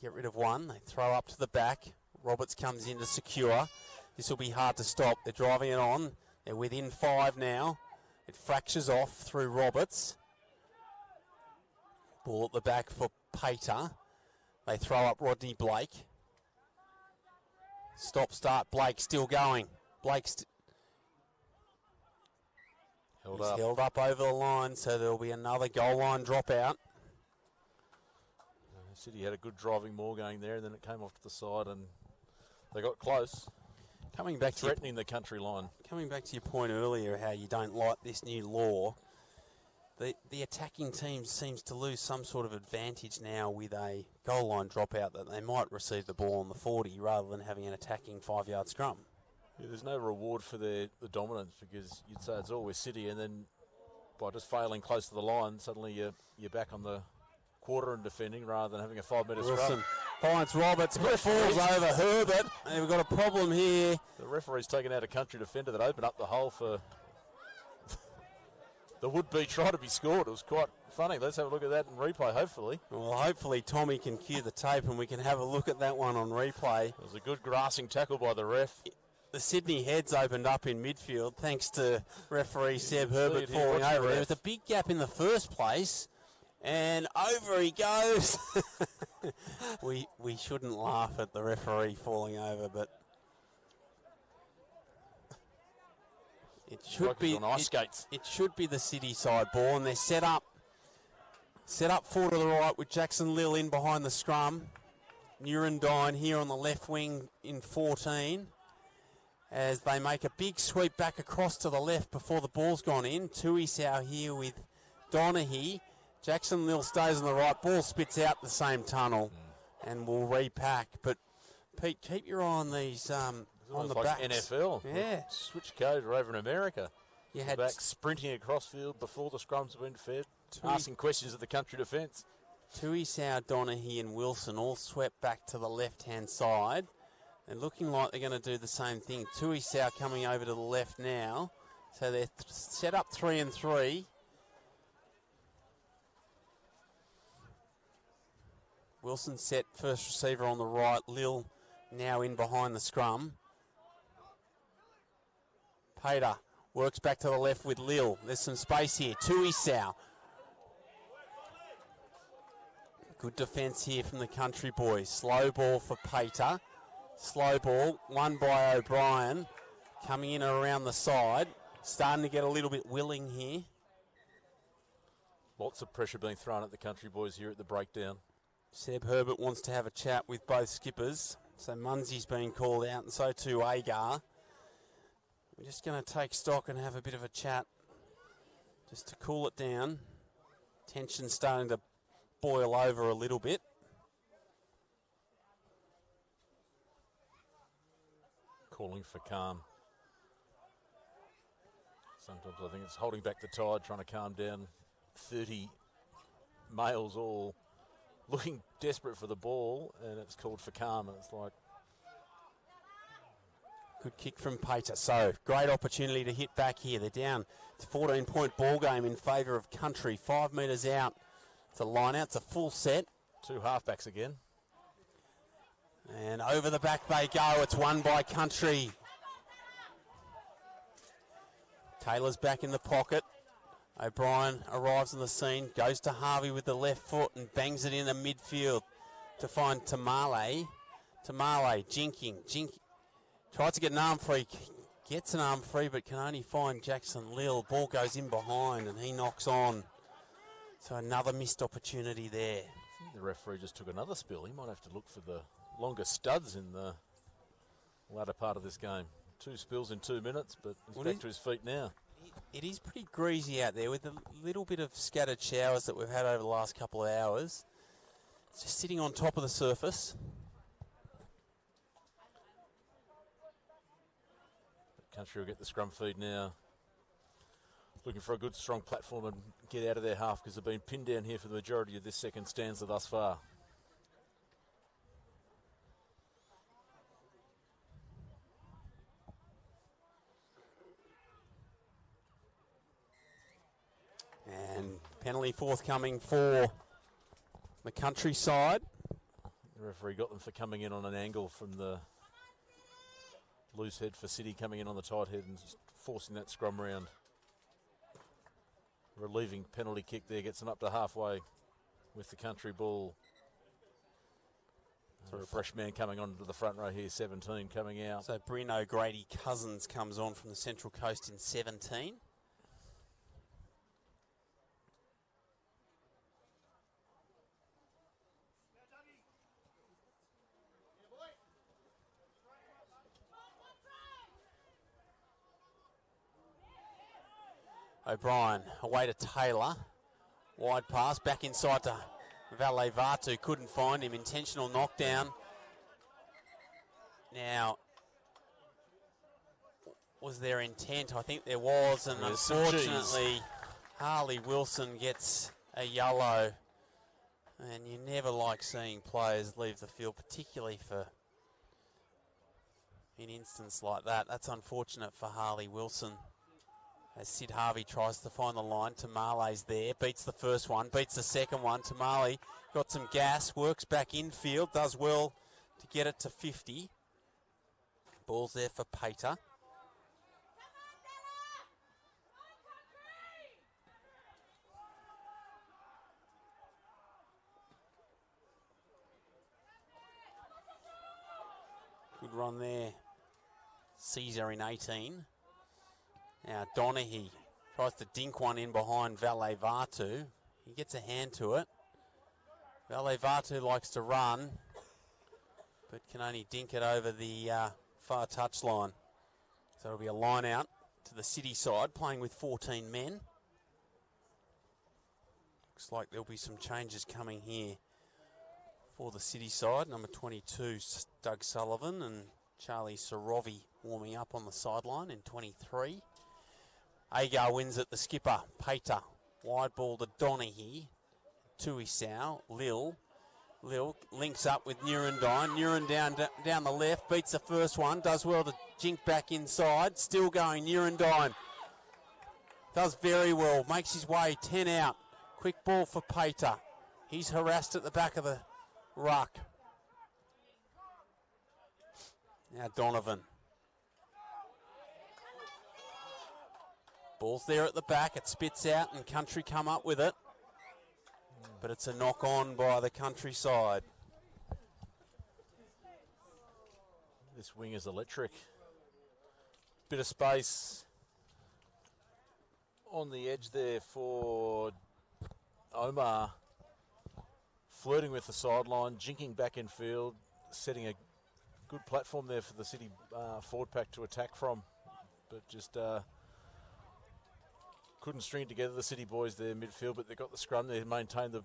get rid of one. They throw up to the back. Roberts comes in to secure. This will be hard to stop. They're driving it on. They're within 5 now. It fractures off through Roberts. Ball at the back for Pater. They throw up Rodney Blake. Stop, start, Blake still going. Blake's held up over the line, so there'll be another goal line dropout. City had a good driving maul going there, and then it came off to the side, and they got close. Coming back threatening the country line. Coming back to your point earlier, how you don't like this new law, the attacking team seems to lose some sort of advantage now with a goal line dropout, that they might receive the ball on the 40 rather than having an attacking 5-yard scrum. Yeah, there's no reward for the dominance, because you'd say it's always City, and then by just failing close to the line, suddenly you're back on the quarter and defending rather than having a 5-metre scrum. Finds Roberts, but falls over Herbert, and we've got a problem here. The referee's taken out a country defender that opened up the hole for the would-be try to be scored. It was quite funny. Let's have a look at that in replay, hopefully. Well, hopefully Tommy can cue the tape and we can have a look at that one on replay. It was a good grassing tackle by the ref. The Sydney heads opened up in midfield thanks to referee Seb Herbert falling over. There was a big gap in the first place, and over he goes. we shouldn't laugh at the referee falling over, but it should be on ice skates. It should be the City side ball, and they're set up 4 to the right with Jackson Lill in behind the scrum. Nurendine here on the left wing in 14. As they make a big sweep back across to the left before the ball's gone in. Tuisau here with Donaghy. Jackson Lill stays on the right. Ball spits out the same tunnel and will repack. But, Pete, keep your eye on these on the like backs. NFL. Yeah. Switch codes are over in America. You had back sprinting across field before the scrums have been fed, asking questions of the country defence. Tuisau, Donaghy and Wilson all swept back to the left-hand side. They're looking like they're going to do the same thing. Tuisau coming over to the left now. So they're set up 3 and 3. Wilson set first receiver on the right. Lil now in behind the scrum. Pater works back to the left with Lil. There's some space here. Tuisau. Good defence here from the country boys. Slow ball for Pater. Slow ball, won by O'Brien. Coming in around the side. Starting to get a little bit willing here. Lots of pressure being thrown at the country boys here at the breakdown. Seb Herbert wants to have a chat with both skippers. So Munsey's been called out, and so too Agar. We're just going to take stock and have a bit of a chat just to cool it down. Tension's starting to boil over a little bit. Calling for calm. Sometimes I think it's holding back the tide, trying to calm down 30 males all looking desperate for the ball, and it's called for calm, and it's like... Good kick from Pater. So, great opportunity to hit back here. They're down. It's a 14-point ball game in favour of Country. 5 metres out. It's a line out. It's a full set. 2 halfbacks again. And over the back they go. It's won by Country. Taylor's back in the pocket. O'Brien arrives on the scene, goes to Harvey with the left foot and bangs it in the midfield to find Tamale. Tamale jinking. Tries to get an arm free. Gets an arm free but can only find Jackson Lill. Ball goes in behind and he knocks on. So another missed opportunity there. I think the referee just took another spill. He might have to look for the longer studs in the latter part of this game. 2 spills in 2 minutes, but he's back to his feet now. It is pretty greasy out there with a little bit of scattered showers that we've had over the last couple of hours. It's just sitting on top of the surface. Country will get the scrum feed now. Looking for a good strong platform and get out of their half because they've been pinned down here for the majority of this second stanza thus far. And penalty forthcoming for the Country side. The referee got them for coming in on an angle from the loose head for City, coming in on the tight head and just forcing that scrum round. Relieving penalty kick there, gets them up to halfway with the Country ball. So a fresh man coming onto the front row here, 17 coming out. So Bryn O'Grady Cousins comes on from the Central Coast in 17. O'Brien away to Taylor. Wide pass back inside to Valet Vatu. Couldn't find him. Intentional knockdown. Now, was there intent? I think there was, and unfortunately, Harley Wilson gets a yellow. And you never like seeing players leave the field, particularly for an instance like that. That's unfortunate for Harley Wilson. As Sid Harvey tries to find the line, Tamale's there, beats the first one, beats the second one. Tamale got some gas, works back infield, does well to get it to 50. Ball's there for Pater. Good run there. Caesar in 18. Now Donaghy tries to dink one in behind Valet Vatu. He gets a hand to it. Valet Vatu likes to run, but can only dink it over the far touchline. So it'll be a line out to the City side, playing with 14 men. Looks like there'll be some changes coming here for the City side. Number 22, Doug Sullivan, and Charlie Sorovi warming up on the sideline in 23. Agar wins it, the skipper, Pater. Wide ball to Donaghy. Tuisau, Lill links up with Nurendine. Nurendine down the left, beats the first one. Does well to jink back inside. Still going, Nurendine. Does very well, makes his way, 10 out. Quick ball for Pater. He's harassed at the back of the ruck. Now Donovan. Ball's there at the back, it spits out and Country come up with it. But it's a knock on by the Country side. This wing is electric. Bit of space on the edge there for Omar. Flirting with the sideline, jinking back in field, setting a good platform there for the City forward pack to attack from. But just couldn't string together the City boys there midfield, but they've got the scrum there to maintain the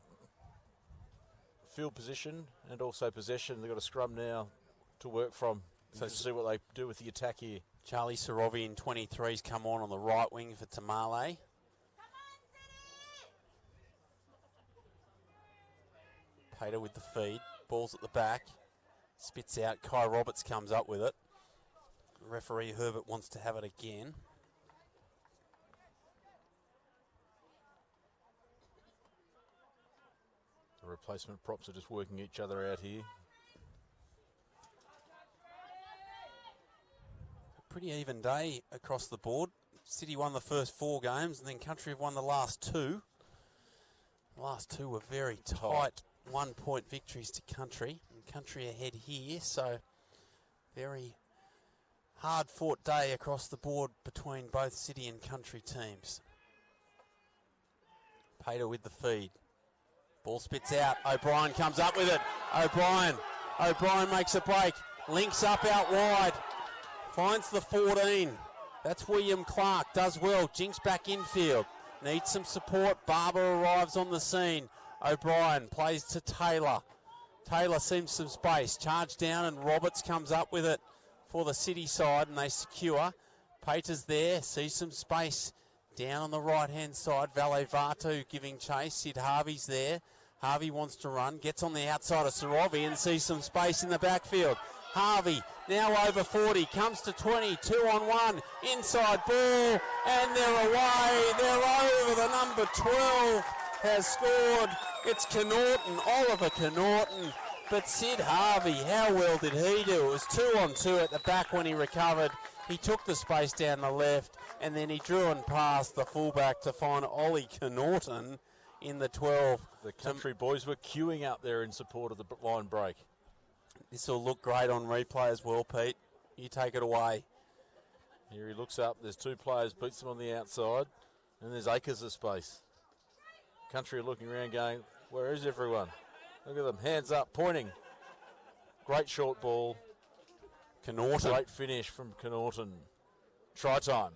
field position and also possession. They've got a scrum now to work from. So to see what they do with the attack here. Charlie Sorovi in 23's come on the right wing for Tamale. Pater with the feed. Ball's at the back. Spits out. Kai Roberts comes up with it. Referee Herbert wants to have it again. The replacement props are just working each other out here. A pretty even day across the board. City won the first 4 games and then Country have won the last 2. The last 2 were very tight 1-point victories to Country. And Country ahead here, so very hard-fought day across the board between both City and Country teams. Pater with the feed. Ball spits out. O'Brien comes up with it. O'Brien makes a break. Links up out wide. Finds the 14. That's William Clark. Does well. Jinks back infield. Needs some support. Barber arrives on the scene. O'Brien plays to Taylor. Taylor sees some space. Charge down and Roberts comes up with it for the City side and they secure. Pater's there. Sees some space. Down on the right-hand side. Valet Vatu giving chase. Sid Harvey's there. Harvey wants to run. Gets on the outside of Sorovi and sees some space in the backfield. Harvey now over 40. Comes to 20. 2-on-1. Inside ball. And they're away. They're over. The number 12 has scored. It's Connaughton. Oliver Connaughton. But Sid Harvey, how well did he do? It was 2-on-2 at the back when he recovered. He took the space down the left and then he drew and passed the fullback to find Ollie Connaughton in the 12. The Country boys were queuing up there in support of the line break. This will look great on replay as well, Pete. You take it away. Here he looks up. There's 2 players, beats them on the outside, and there's acres of space. Country are looking around going, where is everyone? Look at them, hands up, pointing. Great short ball. Connaughton. Great finish from Connaughton. Try time.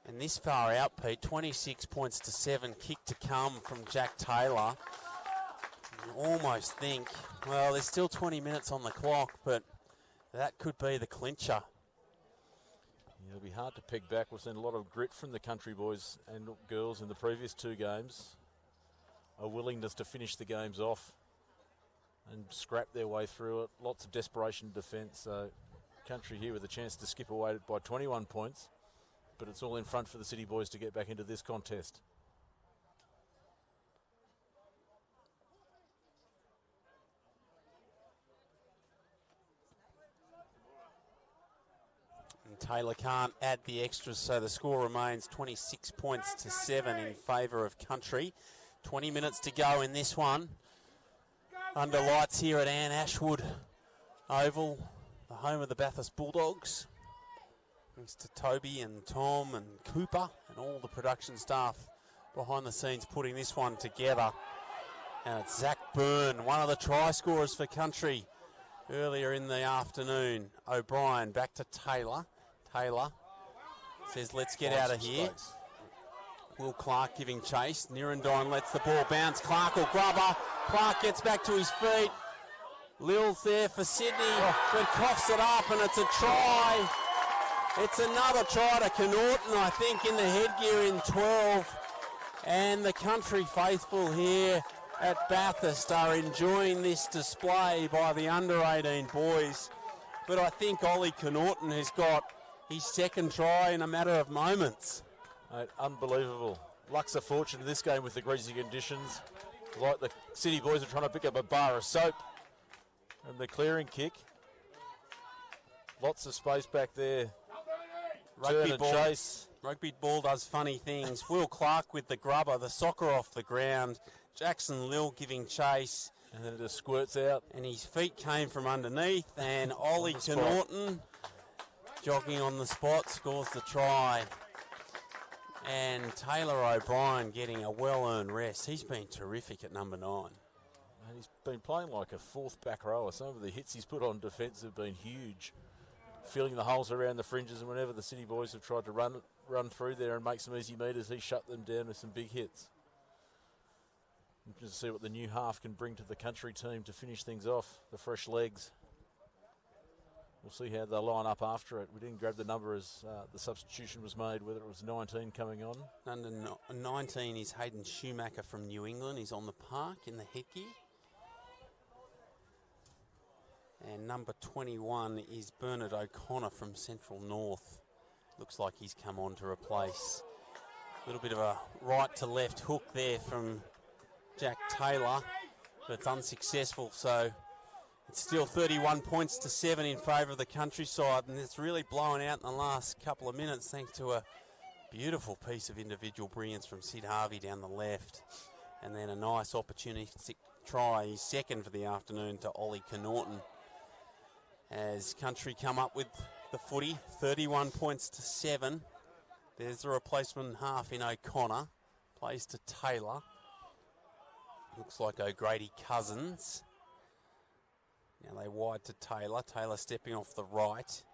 And this far out, Pete, 26 points to 7, kick to come from Jack Taylor. You almost think, well, there's still 20 minutes on the clock, but that could be the clincher. It'll be hard to peg back. We've seen a lot of grit from the Country boys and girls in the previous 2 games. A willingness to finish the games off and scrap their way through it. Lots of desperation defence. So Country here with a chance to skip away by 21 points. But it's all in front for the City boys to get back into this contest. And Taylor can't add the extras, so the score remains 26 points to 7 in favour of Country. 20 minutes to go in this one. Under lights here at Anne Ashwood Oval, the home of the Bathurst Bulldogs. Thanks to Toby and Tom and Cooper and all the production staff behind the scenes putting this one together. And it's Zach Byrne, one of the try scorers for Country earlier in the afternoon. O'Brien back to Taylor. Taylor says, let's get out of here. Space. Will Clark giving chase. Nirendine lets the ball bounce. Clark will grab her. Clark gets back to his feet. Lil's there for Sydney, but coughs it up and it's a try. It's another try to Connaughton, I think, in the headgear in 12. And the Country faithful here at Bathurst are enjoying this display by the under-18 boys. But I think Ollie Connaughton has got his 2nd try in a matter of moments. Mate, unbelievable. Luck's a fortune in this game with the greasy conditions. Like the City boys are trying to pick up a bar of soap. And the clearing kick. Lots of space back there. Rugby ball. Chase. Rugby ball does funny things. Will Clark with the grubber, the soccer off the ground. Jackson Lil giving chase. And then it just squirts out. And his feet came from underneath. And Ollie Connaughton, jogging on the spot, scores the try. And Taylor O'Brien getting a well-earned rest. He's been terrific at number 9. And he's been playing like a 4th back rower. Some of the hits he's put on defence have been huge. Filling the holes around the fringes, and whenever the City boys have tried to run run through there and make some easy meters. He shut them down with some big hits. Just to see what the new half can bring to the country team to finish things off, the fresh legs. We'll see how they'll line up after it. We didn't grab the number as the substitution was made, whether it was 19 coming on. Under 19 is Hayden Schumacher from New England. He's on the park in the headgear. And number 21 is Bernard O'Connor from Central North. Looks like he's come on to replace. A little bit of a right to left hook there from Jack Taylor, but it's unsuccessful, so it's still 31 points to 7 in favour of the Countryside, and it's really blown out in the last couple of minutes thanks to a beautiful piece of individual brilliance from Sid Harvey down the left, and then a nice opportunistic try, his second for the afternoon, to Ollie Connaughton. As Country come up with the footy, 31 points to 7. There's the replacement half in O'Connor, plays to Taylor. Looks like O'Grady Cousins. Now they wide to Taylor. Taylor stepping off the right.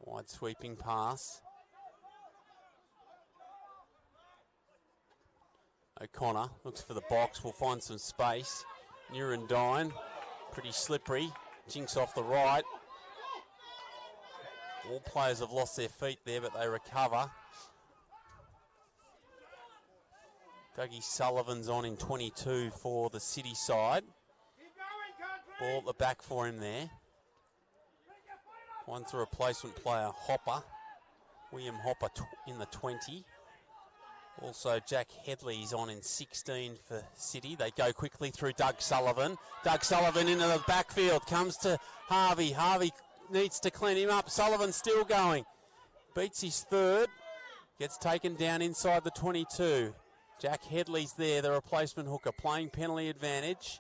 Wide sweeping pass. O'Connor looks for the box. Will find some space. Nurendine, pretty slippery. Jinks off the right. All players have lost their feet there, but they recover. Dougie Sullivan's on in 22 for the City side. Ball at the back for him there. One's a replacement player, Hopper. William Hopper in the 20. Also, Jack Headley's on in 16 for City. They go quickly through Doug Sullivan. Doug Sullivan into the backfield. Comes to Harvey. Harvey needs to clean him up. Sullivan still going. Beats his third. Gets taken down inside the 22. Jack Headley's there, the replacement hooker, playing penalty advantage.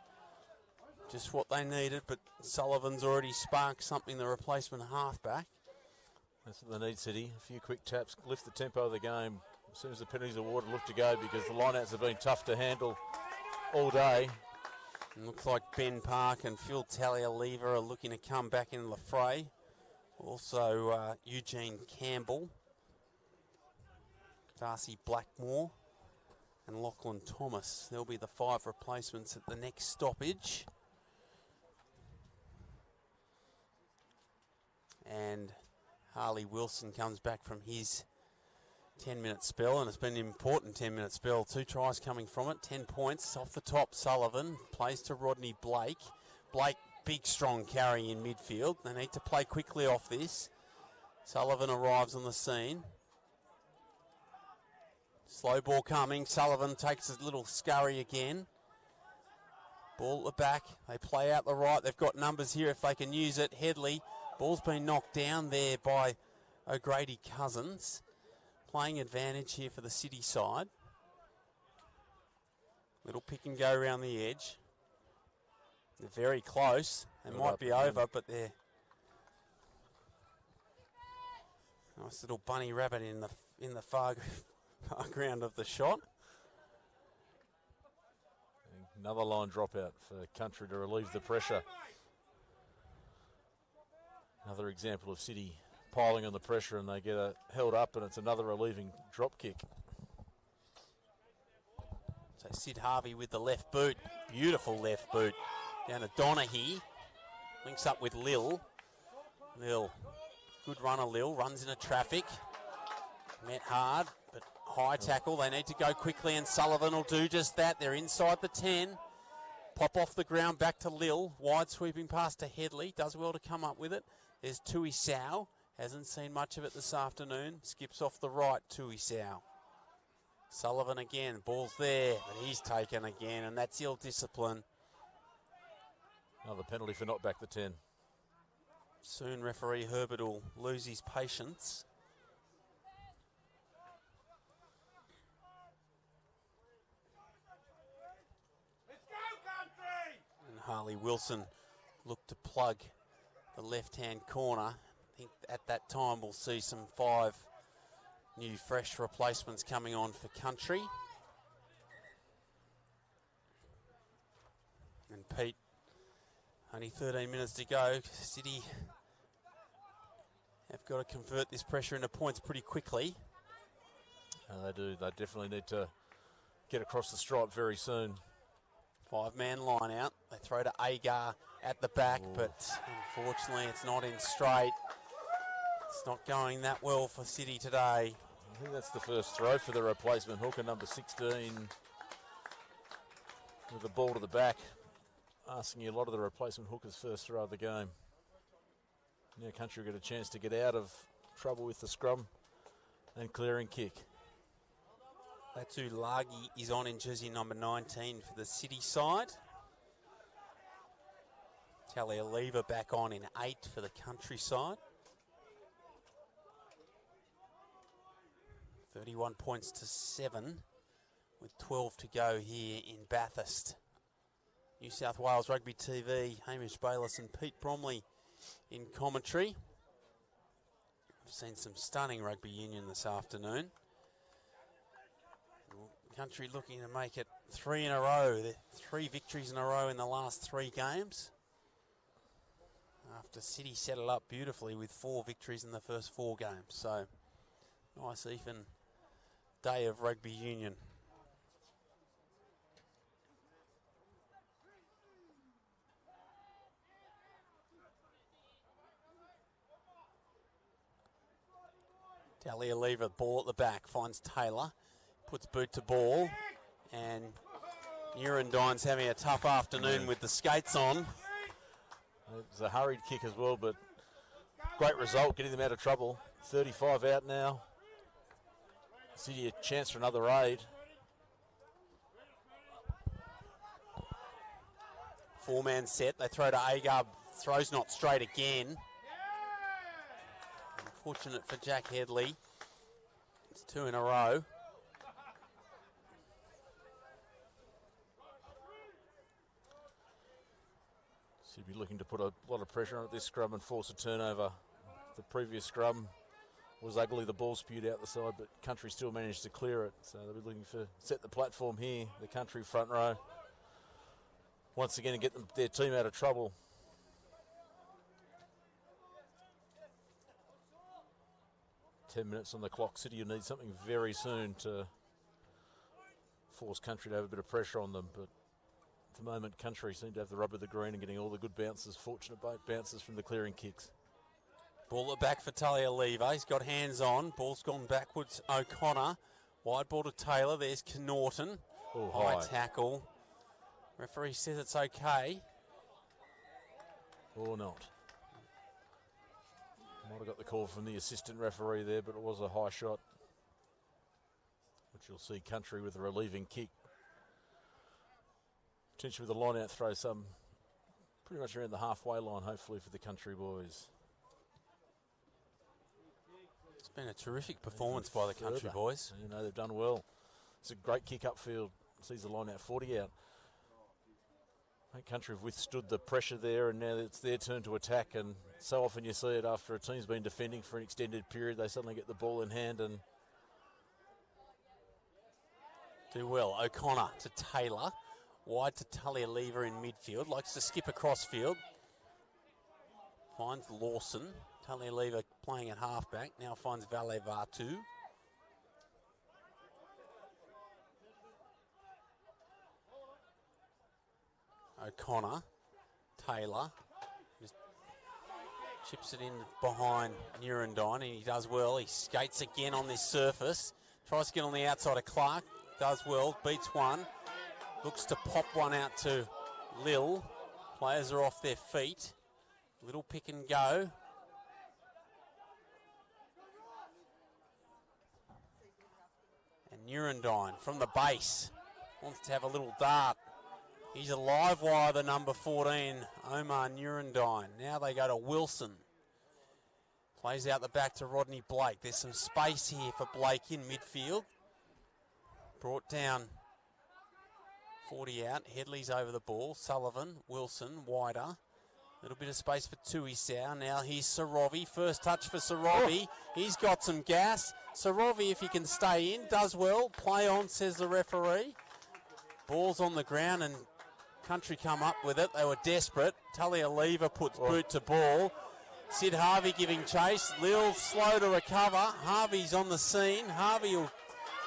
Just what they needed, but Sullivan's already sparked something, the replacement halfback. That's what they need, City. A few quick taps, lift the tempo of the game. As soon as the penalties awarded, look to go, because the lineouts have been tough to handle all day. It looks like Ben Park and Phil Talia-Lever are looking to come back into the fray. Also Eugene Campbell, Darcy Blackmore and Lachlan Thomas. There'll be the 5 replacements at the next stoppage. And Harley Wilson comes back from his 10-minute spell, and it's been an important 10-minute spell. 2 tries coming from it, 10 points. Off the top, Sullivan plays to Rodney Blake. Blake, big, strong carry in midfield. They need to play quickly off this. Sullivan arrives on the scene. Slow ball coming. Sullivan takes a little scurry again. Ball at the back. They play out the right. They've got numbers here if they can use it. Headley. Ball's been knocked down there by O'Grady Cousins. Playing advantage here for the City side. Little pick and go around the edge. They're very close. They might be over, but they're nice little bunny rabbit in the far ground of the shot. Another line dropout for Country to relieve the pressure. Another example of City piling on the pressure, and they get held up, and it's another relieving drop kick. So Sid Harvey with the left boot. Beautiful left boot. Down to Donaghy. Links up with Lil. Lil. Good runner, Lil. Runs into traffic. Met hard, but high tackle. They need to go quickly, and Sullivan will do just that. They're inside the 10. Pop off the ground, back to Lil. Wide sweeping pass to Headley. Does well to come up with it. There's Tui Sau. Hasn't seen much of it this afternoon. Skips off the right, Tui Sau. Sullivan again. Ball's there, but he's taken again, and that's ill discipline. Another penalty for not back the 10. Soon referee Herbert will lose his patience. And Harley Wilson looked to plug the left-hand corner. I think at that time we'll see some 5 new fresh replacements coming on for Country. And Pete Only 13 minutes to go. City have got to convert this pressure into points pretty quickly. They do. They definitely need to get across the stripe very soon. 5-man line out. They throw to Agar at the back, but unfortunately it's not in straight. It's not going that well for City today. I think that's the first throw for the replacement hooker, number 16, with the ball to the back. Asking you a lot of the replacement hookers' first throw of the game. Now Country will get a chance to get out of trouble with the scrum and clearing kick. Latu Lagi is on in jersey number 19 for the City side. Talialiva back on in 8 for the Country side. 31 points to 7 with 12 to go here in Bathurst. New South Wales Rugby TV, Hamish Bayliss and Pete Bromley in commentary. I've seen some stunning rugby union this afternoon. Country looking to make it 3 in a row. 3 victories in a row in the last 3 games. After City set it up beautifully with 4 victories in the first 4 games. So, nice even day of rugby union. Talialiva, ball at the back, finds Taylor, puts boot to ball, and Nurendine's having a tough afternoon with the skates on. It was a hurried kick as well, but great result, getting them out of trouble. 35 out now. City a chance for another raid. 4-man set, they throw to Agar, throws not straight again. Unfortunate for Jack Headley. It's 2 in a row. Should be looking to put a lot of pressure on this scrum and force a turnover. The previous scrum was ugly, the ball spewed out the side, but Country still managed to clear it. So they'll be looking for set the platform here, the Country front row. Once again, and get their team out of trouble. $10 minutes on the clock. City will need something very soon to force Country to have a bit of pressure on them. But at the moment, Country seem to have the rub of the green and getting all the good bounces, fortunate bounces from the clearing kicks. Ball at back for Talialiva. He's got hands on. Ball's gone backwards. O'Connor. Wide ball to Taylor. There's Norton. High tackle. Referee says it's okay. Or not. Might have got the call from the assistant referee there, but it was a high shot. Which you'll see Country with a relieving kick. Potentially with a line out throw, some pretty much around the halfway line, hopefully, for the Country boys. It's been a terrific performance by the Country boys. You know, they've done well. It's a great kick upfield. Sees the line out 40 out. I think Country have withstood the pressure there, and now it's their turn to attack. And so often you see it after a team's been defending for an extended period, they suddenly get the ball in hand and do well. O'Connor to Taylor, wide to Talialiva in midfield, likes to skip across field. Finds Lawson. Talialiva playing at halfback, now finds Valevatu. O'Connor, Taylor, just chips it in behind Nurendine, and he does well. He skates again on this surface, tries to get on the outside of Clark, does well, beats one, looks to pop one out to Lil. Players are off their feet. Little pick and go. And Nurendine from the base wants to have a little dart. He's a live wire, the number 14, Omar Nurendine. Now they go to Wilson. Plays out the back to Rodney Blake. There's some space here for Blake in midfield. Brought down 40 out. Headley's over the ball. Sullivan, Wilson, wider. Little bit of space for Tuisau. Now here's Sorovi. First touch for Sorovi. He's got some gas. Sorovi, if he can stay in, does well. Play on, says the referee. Ball's on the ground and Country come up with it. They were desperate. Talialeeva puts boot to ball. Sid Harvey giving chase. Lil slow to recover. Harvey's on the scene. Harvey will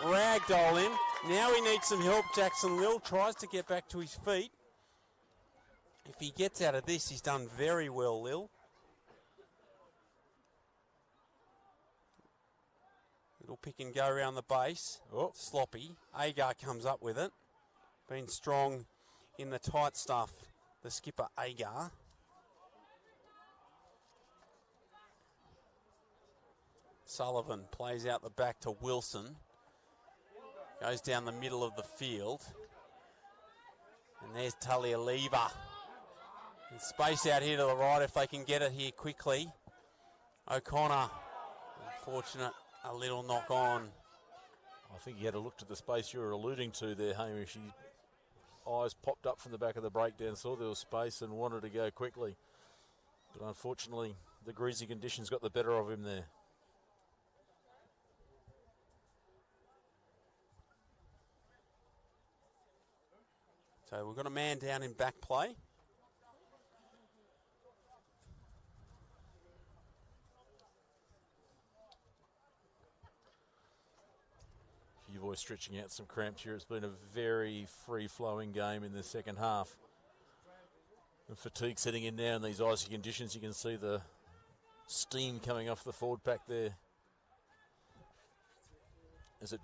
ragdoll him. Now he needs some help. Jackson Lil tries to get back to his feet. If he gets out of this, he's done very well, Lil. Little pick and go around the base. Oh. Sloppy. Agar comes up with it. Been strong in the tight stuff, the skipper Agar. Sullivan plays out the back to Wilson. Goes down the middle of the field. And there's Talialeeva. And space out here to the right if they can get it here quickly. O'Connor, unfortunate, a little knock on. I think he had a look to the space you were alluding to there, Hamish. His eyes popped up from the back of the breakdown, saw there was space and wanted to go quickly. But unfortunately, the greasy conditions got the better of him there. So we've got a man down in back play. You boys stretching out some cramps here. It's been a very free-flowing game in the second half. And fatigue setting in now in these icy conditions. You can see the steam coming off the forward pack there. As the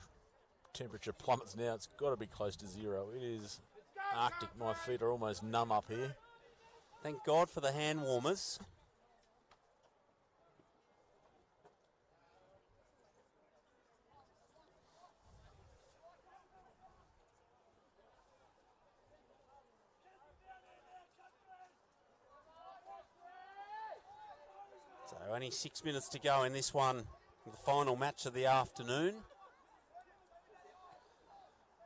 temperature plummets now, it's got to be close to zero. It is Arctic. My feet are almost numb up here. Thank God for the hand warmers. So only 6 minutes to go in this one, the final match of the afternoon.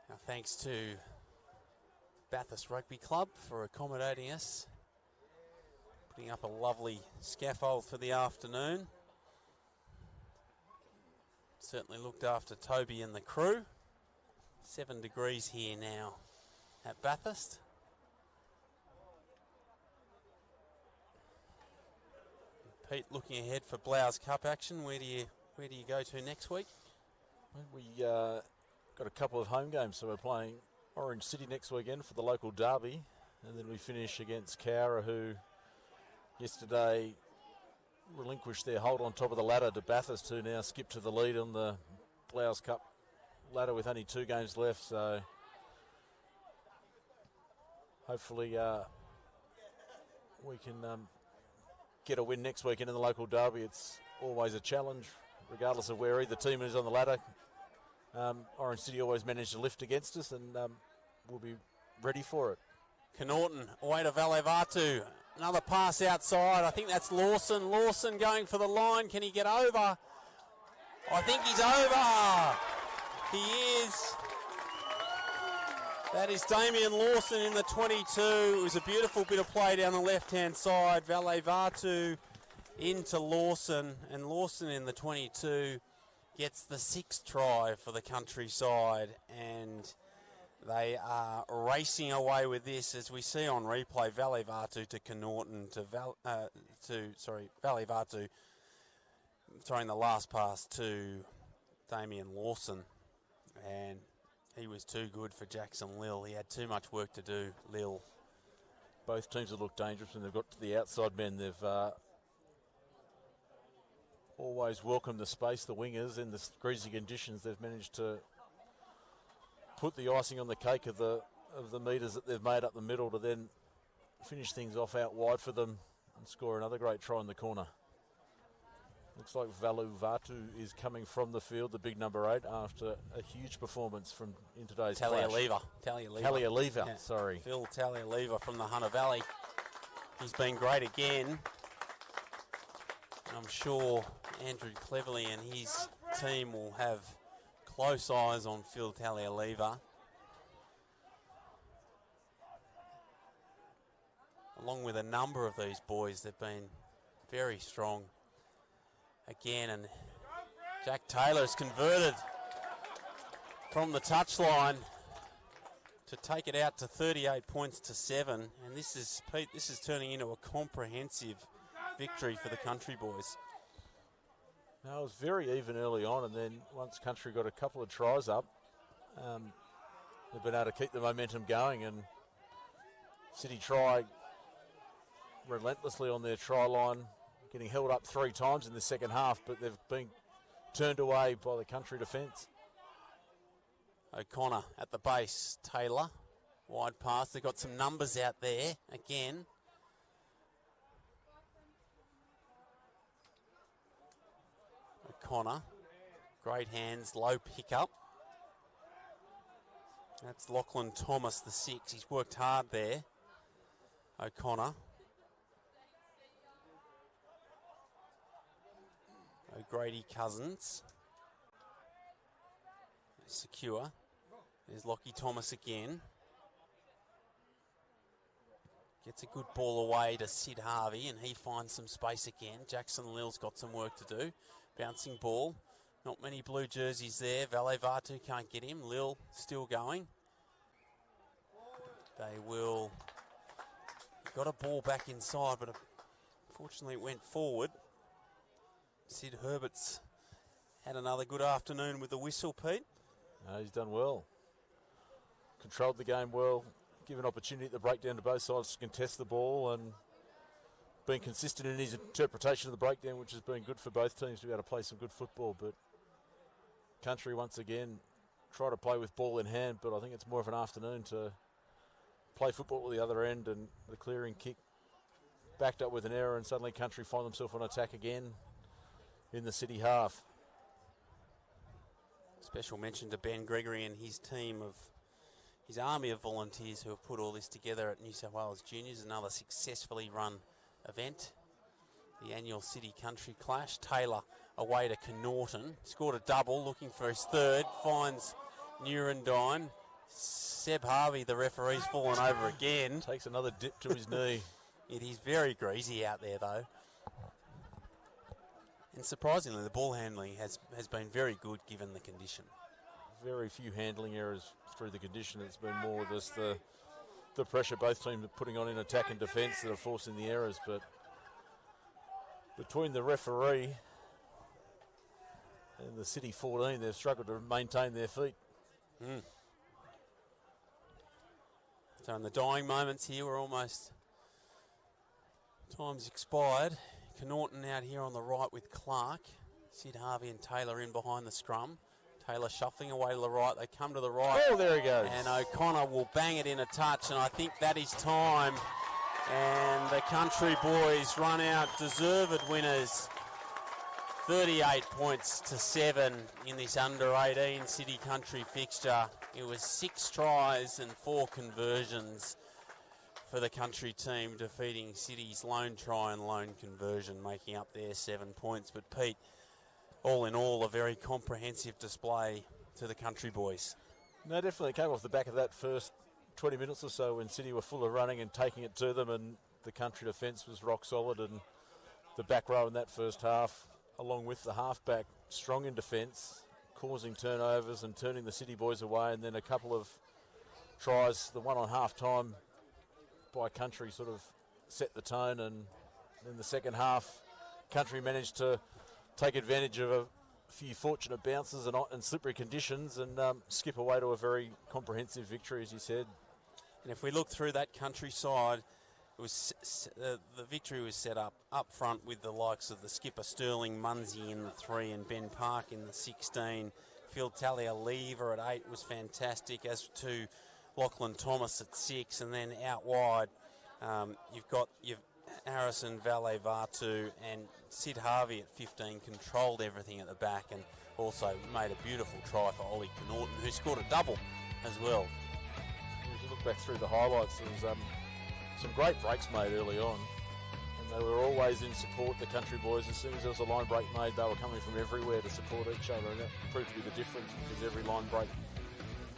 Now thanks to Bathurst Rugby Club for accommodating us, putting up a lovely scaffold for the afternoon. Certainly looked after Toby and the crew. 7 degrees here now at Bathurst. Pete looking ahead for Blow's Cup action. Where do you go to next week? We got a couple of home games, so we're playing Orange City next weekend for the local derby, and then we finish against Cowra, who yesterday relinquished their hold on top of the ladder to Bathurst, who now skip to the lead on the Blow's Cup ladder with only 2 games left. So hopefully we can get a win next weekend in the local derby. It's always a challenge, regardless of where either team is on the ladder. Orange City always manage to lift against us, and we'll be ready for it. Connaughton away to Valevatu. Another pass outside. I think that's Lawson. Lawson going for the line. Can he get over? I think he's over. He is. That is Damien Lawson in the 22. It was a beautiful bit of play down the left-hand side. Valevatu into Lawson, and Lawson in the 22 gets the 6th try for the Countryside, and they are racing away with this, as we see on replay. Valevatu to Connaughton Valevatu throwing the last pass to Damien Lawson, and he was too good for Jackson Lil. He had too much work to do, Lil. Both teams have looked dangerous when they've got to the outside men. They've always welcomed the space, the wingers, in the greasy conditions. They've managed to put the icing on the cake of the metres that they've made up the middle to then finish things off out wide for them and score another great try in the corner. Looks like Valevatu is coming from the field, the big number 8, after a huge performance in today's Talialeeva. Talialeeva, yeah. Sorry. Phil Talialeeva from the Hunter Valley. He's been great again. I'm sure Andrew Cleverly and his team will have close eyes on Phil Talialeeva. Along with a number of these boys, they've been very strong again, and Jack Taylor's converted from the touchline. to take it out to 38 points to 7. And this is, Pete, this is turning into a comprehensive victory for the Country boys. No, it was very even early on, and then once Country got a couple of tries up, they've been able to keep the momentum going, and City try relentlessly on their try line, getting held up 3 times in the second half, but they've been turned away by the Country defence. O'Connor at the base, Taylor, wide pass. They've got some numbers out there again. O'Connor, great hands, low pickup. That's Lachlan Thomas, the 6. He's worked hard there. O'Connor. O'Grady Cousins. Secure. There's Lockie Thomas again. Gets a good ball away to Sid Harvey, and he finds some space again. Jackson Lill's got some work to do. Bouncing ball. Not many blue jerseys there. Valet Vatu can't get him. Lil still going. They will. He got a ball back inside, but unfortunately it went forward. Sid Herbert's had another good afternoon with the whistle, Pete. No, he's done well. Controlled the game well. Given opportunity at the breakdown to both sides to contest the ball, and been consistent in his interpretation of the breakdown, which has been good for both teams to be able to play some good football. But Country once again try to play with ball in hand, but I think it's more of an afternoon to play football at the other end, and the clearing kick backed up with an error, and suddenly Country find themselves on attack again in the City half. Special mention to Ben Gregory and his team of his army of volunteers who have put all this together at New South Wales Juniors, another successfully run event. The annual City Country clash. Taylor away to Connaughton. Scored a double, looking for his third. Finds Nurendine. Seb Harvey, the referee's fallen over again. Takes another dip to his knee. It is very greasy out there, though. And surprisingly, the ball handling has been very good given the condition. Very few handling errors through the condition. It's been more just the pressure both teams are putting on in attack and defence that are forcing the errors. But between the referee and the City 14, they've struggled to maintain their feet. So in the dying moments here, we're almost time's expired. Connaughton out here on the right with Clark. Sid Harvey and Taylor in behind the scrum. Taylor shuffling away to the right. They come to the right. Oh, there he goes. And O'Connor will bang it in a touch, and I think that is time. And the Country boys run out deserved winners. 38 points to 7 in this under-18 City Country fixture. It was 6 tries and 4 conversions for the Country team, defeating City's lone try and lone conversion, making up their 7 points. But Pete, all in all, a very comprehensive display to the Country boys. No, definitely came off the back of that first 20 minutes or so when City were full of running and taking it to them, and the Country defence was rock solid, and the back row in that first half, along with the halfback, strong in defence, causing turnovers and turning the City boys away, and then a couple of tries, the one on half-time by Country sort of set the tone, and in the second half, Country managed to take advantage of a few fortunate bounces and slippery conditions and skip away to a very comprehensive victory, as you said. And if we look through that Country side, it was the victory was set up front with the likes of the skipper Sterling Munsey in the 3 and Ben Park in the 16. Phil Talia-Lever at 8 was fantastic, as to Lachlan Thomas at 6, and then out wide you've Harrison Valet Vatu and Sid Harvey at 15 controlled everything at the back, and also made a beautiful try for Ollie Connaughton, who scored a double as well. If you look back through the highlights, there was some great breaks made early on, and they were always in support, the Country boys. As soon as there was a line break made, they were coming from everywhere to support each other, and that proved to be the difference, because every line break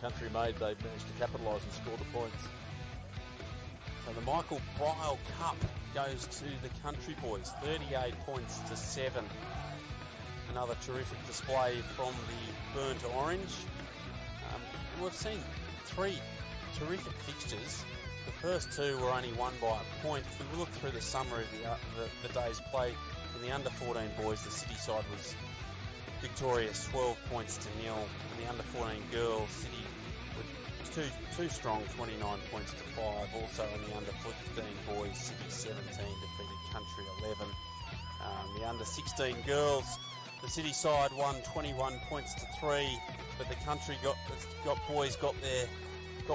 Country made, they managed to capitalise and score the points. So the Michael Bryle Cup goes to the Country boys, 38 points to 7. Another terrific display from the burnt orange. We've seen 3 terrific fixtures. The first two were only won by a point. If we look through the summary of the day's play, in the under-14 boys, the City side was victorious, 12 points to 0. In the under-14 girls, City were too strong, 29 points to 5. Also in the under-15 boys, City 17 defeated Country 11. The under-16 girls, the City side won 21 points to 3, but the Country got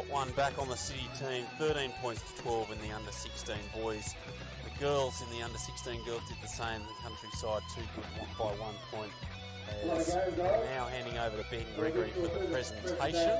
one back on the City team, 13 points to 12 in the under-16 boys. The girls in the under-16 girls did the same. The Country side too good by 1 point. As now handing over to Ben Gregory for the presentation.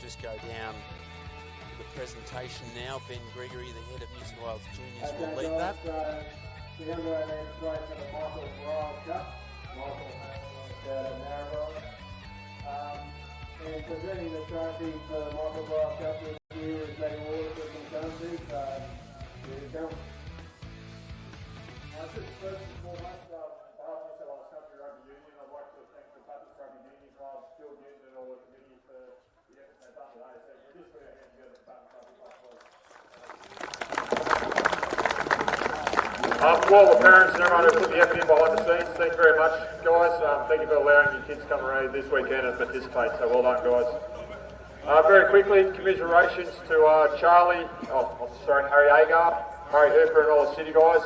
Just go down to the presentation now. Ben Gregory, the head of New South Wales Juniors, will lead that. The under-18 play for the Bulldogs Rugby Cup. Michael Narrabri. And presenting the trophy for the Bulldogs Rugby Cup this year is being awarded to some country. So here we go. Just first and foremost, on behalf of New South Wales Country Rugby Union, I'd like to thank the Bathurst Rugby Union Club, Phil Newton and all the committee for the effort they've done today. So we're just putting our hands together for Bathurst Rugby Club, please. To all the parents and everyone who put the effort in behind the scenes, thank you very much, guys. Thank you for allowing your kids to come around this weekend and participate, so well done, guys. Very quickly, commiserations to Harry Agar, Harry Hooper and all the City guys.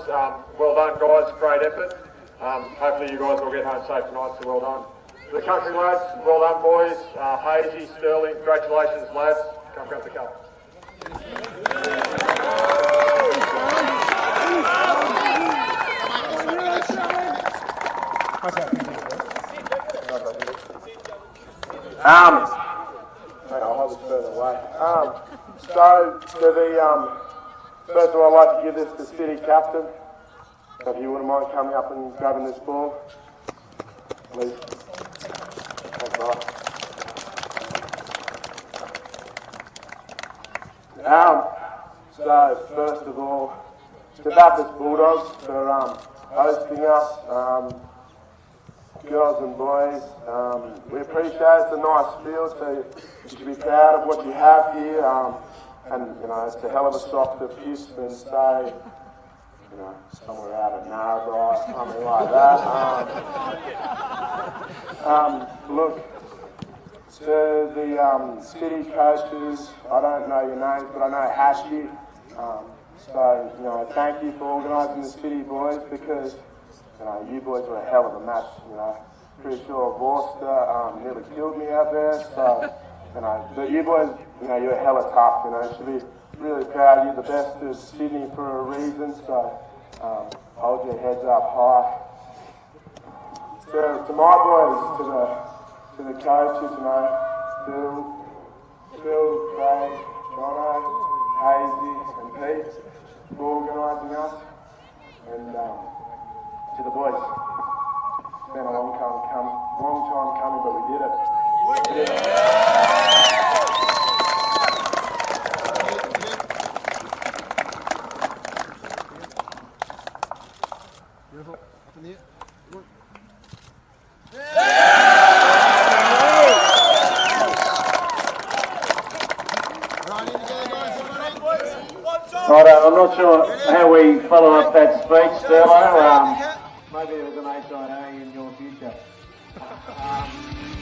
Well done, guys, great effort. Hopefully you guys will get home safe tonight, so well done. To the Country lads, well done, boys. Hazy, Sterling, congratulations, lads. Come grab the cup. I'll hold this further away. First of all, I'd like to give this to City Captain. So if you wouldn't mind coming up and grabbing this ball, please. Thanks, mate. So first of all, to Bathurst Bulldogs for hosting us. Girls and boys, we appreciate it. It's a nice field, so you should be proud of what you have here. And you know, it's a hell of a softer pitch than say, you know, somewhere out at Narrabri, something like that. Look, to the City coaches, I don't know your names, but I know Hashy. So you know, thank you for organising the City boys, because you know, you boys were a hell of a match, you know. Pretty sure Vorster nearly killed me out there, so, you know, but you boys, you know, you're hella tough, you know. You should be really proud. You're the best of Sydney for a reason, so hold your heads up high. So, to my boys, to the coaches, you know, Phil, Craig, Jono, Hazy, and Pete for organising us, and to the boys. It's been a long time coming, but we did it. Beautiful. Up in the air. Right, I'm not sure how we follow up that speech, Sterlo. Maybe it was an HIA in your future.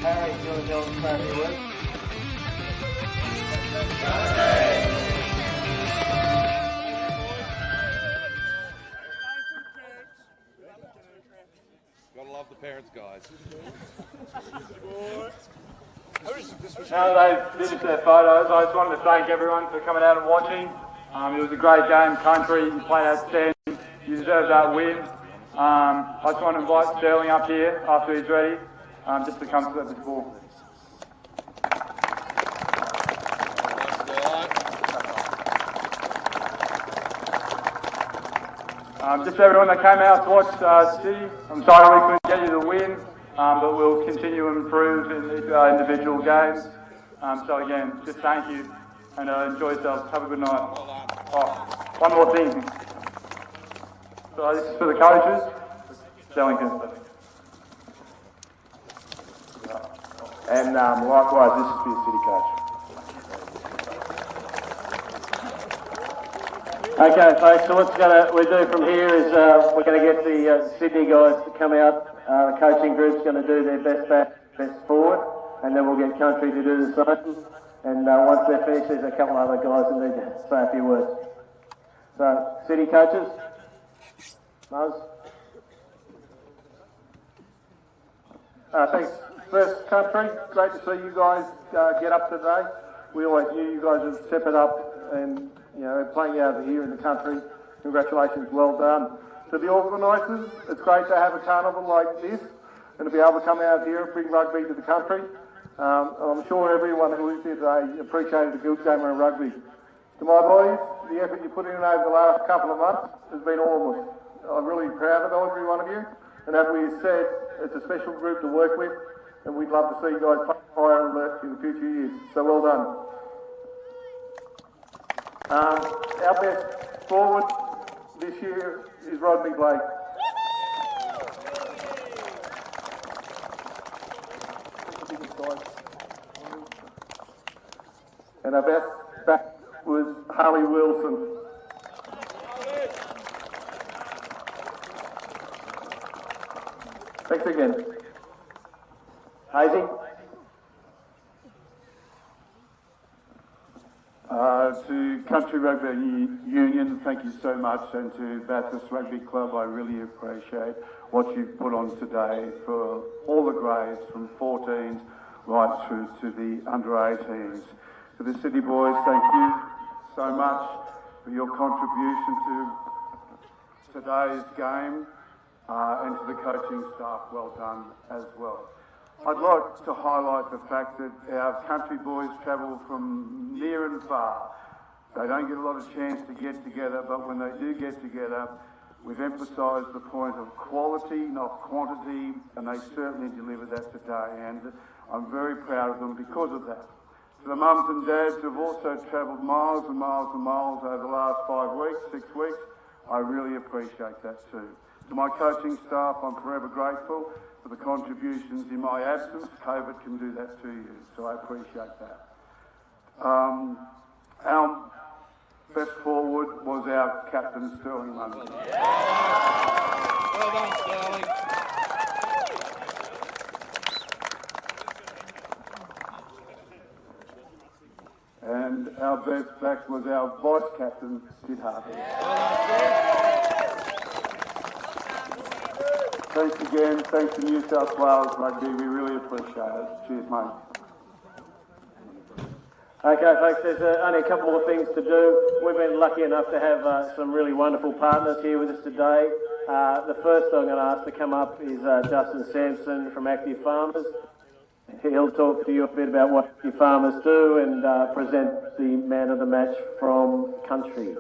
Harry, do you want to tell us about your work? Gotta love the parents, guys. Now they've finished their photos, I just wanted to thank everyone for coming out and watching. It was a great game, Country. You played outstanding. You deserve that win. I just want to invite Sterling up here after he's ready, just to come to this ball. Just everyone that came out to watch City, I'm sorry we couldn't get you the win. but we'll continue to improve in our individual games. So again, just thank you and enjoy yourselves. Have a good night. Oh, one more thing. So this is for the coaches. Stellington. And likewise, this is for your city coach. Okay, folks, so what we do from here is we're going to get the Sydney guys to come out. The coaching group's going to do their best back, best forward, and then we'll get country to do the same. And once they're finished, there's a couple other guys that need to say a few words. So, City coaches, Muzz. Thanks. First, country, great to see you guys get up today. We always knew you guys would step it up and, playing out here in the country. Congratulations, well done. To the organisers, it's great to have a carnival like this and to be able to come out here and bring rugby to the country. I'm sure everyone who is here today appreciated a good game of rugby. To my boys, the effort you put in over the last couple of months has been enormous. I'm really proud of every one of you. And as we said, it's a special group to work with, and we'd love to see you guys play higher alert in the future years. So well done. Our best forward this year is Rodney Blake. And our best back was Harley Wilson. Thanks again. Hazy? To Country Rugby Union, thank you so much, and to Bathurst Rugby Club, I really appreciate what you've put on today for all the grades, from 14s right through to the under 18s. To the City boys, thank you so much for your contribution to today's game, and to the coaching staff, well done as well. I'd like to highlight the fact that our country boys travel from near and far. They don't get a lot of chance to get together, but when they do get together, we've emphasised the point of quality, not quantity, and they certainly delivered that today, and I'm very proud of them because of that. To the mums and dads who've also travelled miles and miles and miles over the last 5 weeks, 6 weeks, I really appreciate that too. To my coaching staff, I'm forever grateful for the contributions in my absence. COVID can do that to you, so I appreciate that. Our best forward was our captain, Sterling London. Well done, Sterling. And our best back was our vice captain, Sid Harvey. Thanks again. Thanks to New South Wales Rugby. We really appreciate it. Cheers, mate. Okay, folks, there's only a couple more things to do. We've been lucky enough to have some really wonderful partners here with us today. The first I'm going to ask to come up is Justin Sampson from Active Farmers. He'll talk to you a bit about what Active Farmers do and present the man of the match from country.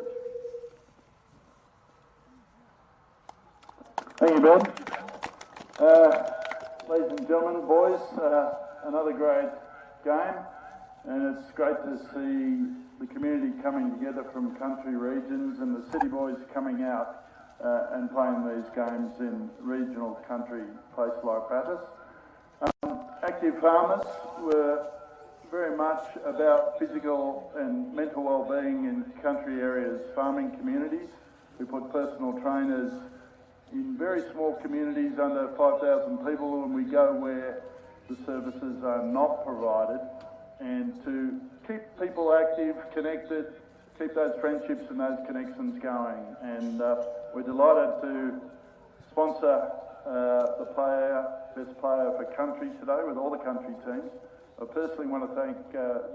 Thank you, Ben. Ladies and gentlemen, boys, another great game, and it's great to see the community coming together from country regions and the city boys coming out and playing these games in regional country places like Bathurst. Active Farmers were very much about physical and mental well-being in country areas, farming communities. We put personal trainers in very small communities under 5,000 people, and we go where the services are not provided, and to keep people active, connected, keep those friendships and those connections going. And we're delighted to sponsor the best player for country today with all the country teams. I personally want to thank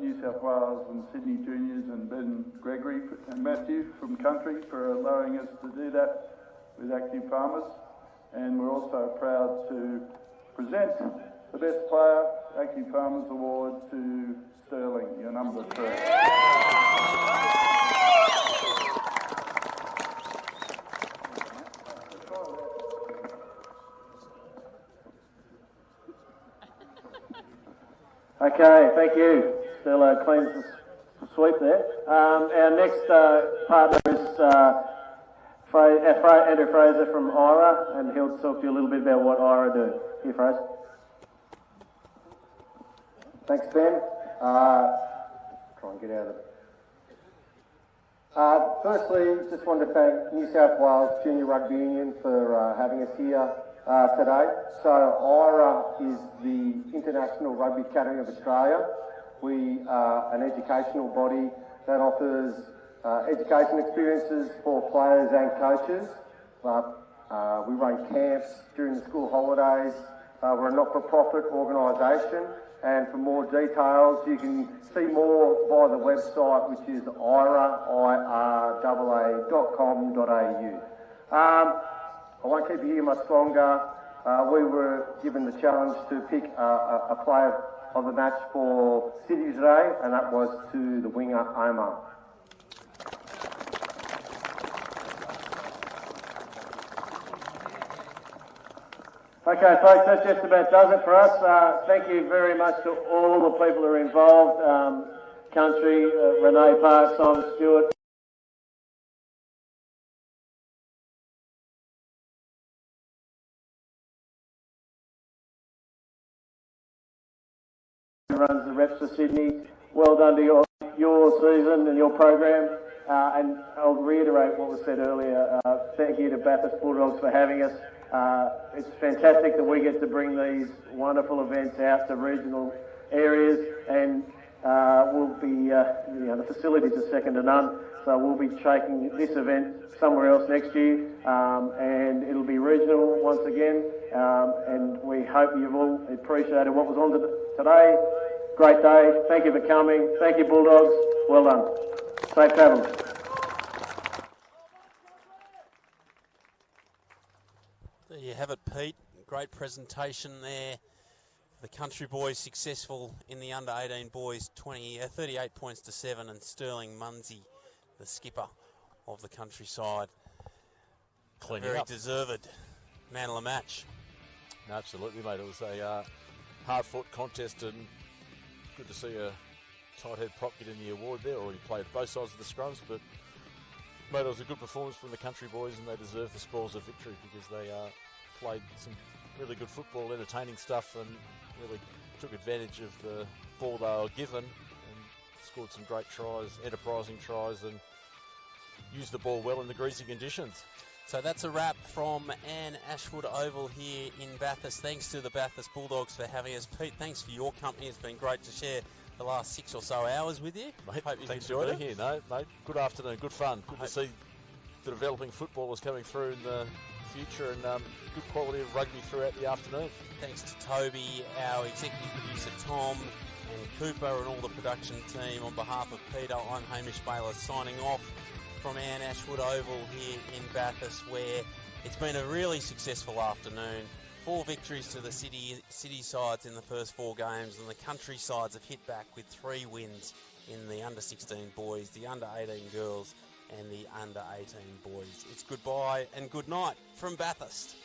New South Wales and Sydney Juniors and Ben Gregory and Matthew from country for allowing us to do that with Active Farmers, and we're also proud to present the best player Active Farmers Award to Sterling, your number 3. Okay, thank you. Still cleans the sweep there. Our next partner is Andrew Fraser from IRA, and he'll talk to you a little bit about what IRA do. Here, Fraser. Thanks, Ben. Try and get out of it. Firstly, just wanted to thank New South Wales Junior Rugby Union for having us here today. So IRA is the International Rugby Academy of Australia. We are an educational body that offers education experiences for players and coaches. We run camps during the school holidays. We're a not-for-profit organisation, and for more details you can see more via the website, which is ira.com.au. I won't keep you here much longer. We were given the challenge to pick a player of the match for City today, and that was to the winger Omar. Okay, folks, that just about does it for us. Thank you very much to all the people who are involved. Country, Renee Park, Simon Stewart. Runs the reps for Sydney. Well done to your season and your program. And I'll reiterate what was said earlier. Thank you to Bathurst Bulldogs for having us. It's fantastic that we get to bring these wonderful events out to regional areas, and we'll be, the facilities are second to none, so we'll be taking this event somewhere else next year, and it'll be regional once again, and we hope you've all appreciated what was on today. Great day. Thank you for coming. Thank you, Bulldogs. Well done. Safe travels. There you have it, Pete. Great presentation there. The country boys successful in the under-18 boys, 38 points to 7, and Sterling Munsey, the skipper of the countryside, cleaning very up. Deserved man of the match. Absolutely, mate. It was a hard-fought contest, and good to see a tight head prop get in the award there. Already played both sides of the scrums, but mate, it was a good performance from the country boys, and they deserve the spoils of victory because they played some really good football, entertaining stuff, and really took advantage of the ball they were given and scored some great tries, enterprising tries, and used the ball well in the greasy conditions. So that's a wrap from Anne Ashwood Oval here in Bathurst. Thanks to the Bathurst Bulldogs for having us. Pete, thanks for your company. It's been great to share the last 6 or so hours with you. Mate, hope you've thanks for being here. No, mate, good afternoon, good fun. Good to see the developing footballers coming through in the future, and good quality of rugby throughout the afternoon. Thanks to Toby, our executive producer Tom, and Cooper, and all the production team. On behalf of Peter, I'm Hamish Bayless signing off from Anne Ashwood Oval here in Bathurst, where it's been a really successful afternoon. 4 victories to the city sides in the first 4 games, and the country sides have hit back with 3 wins in the under-16 boys, the under-18 girls, and the under-18 boys. It's goodbye and good night from Bathurst.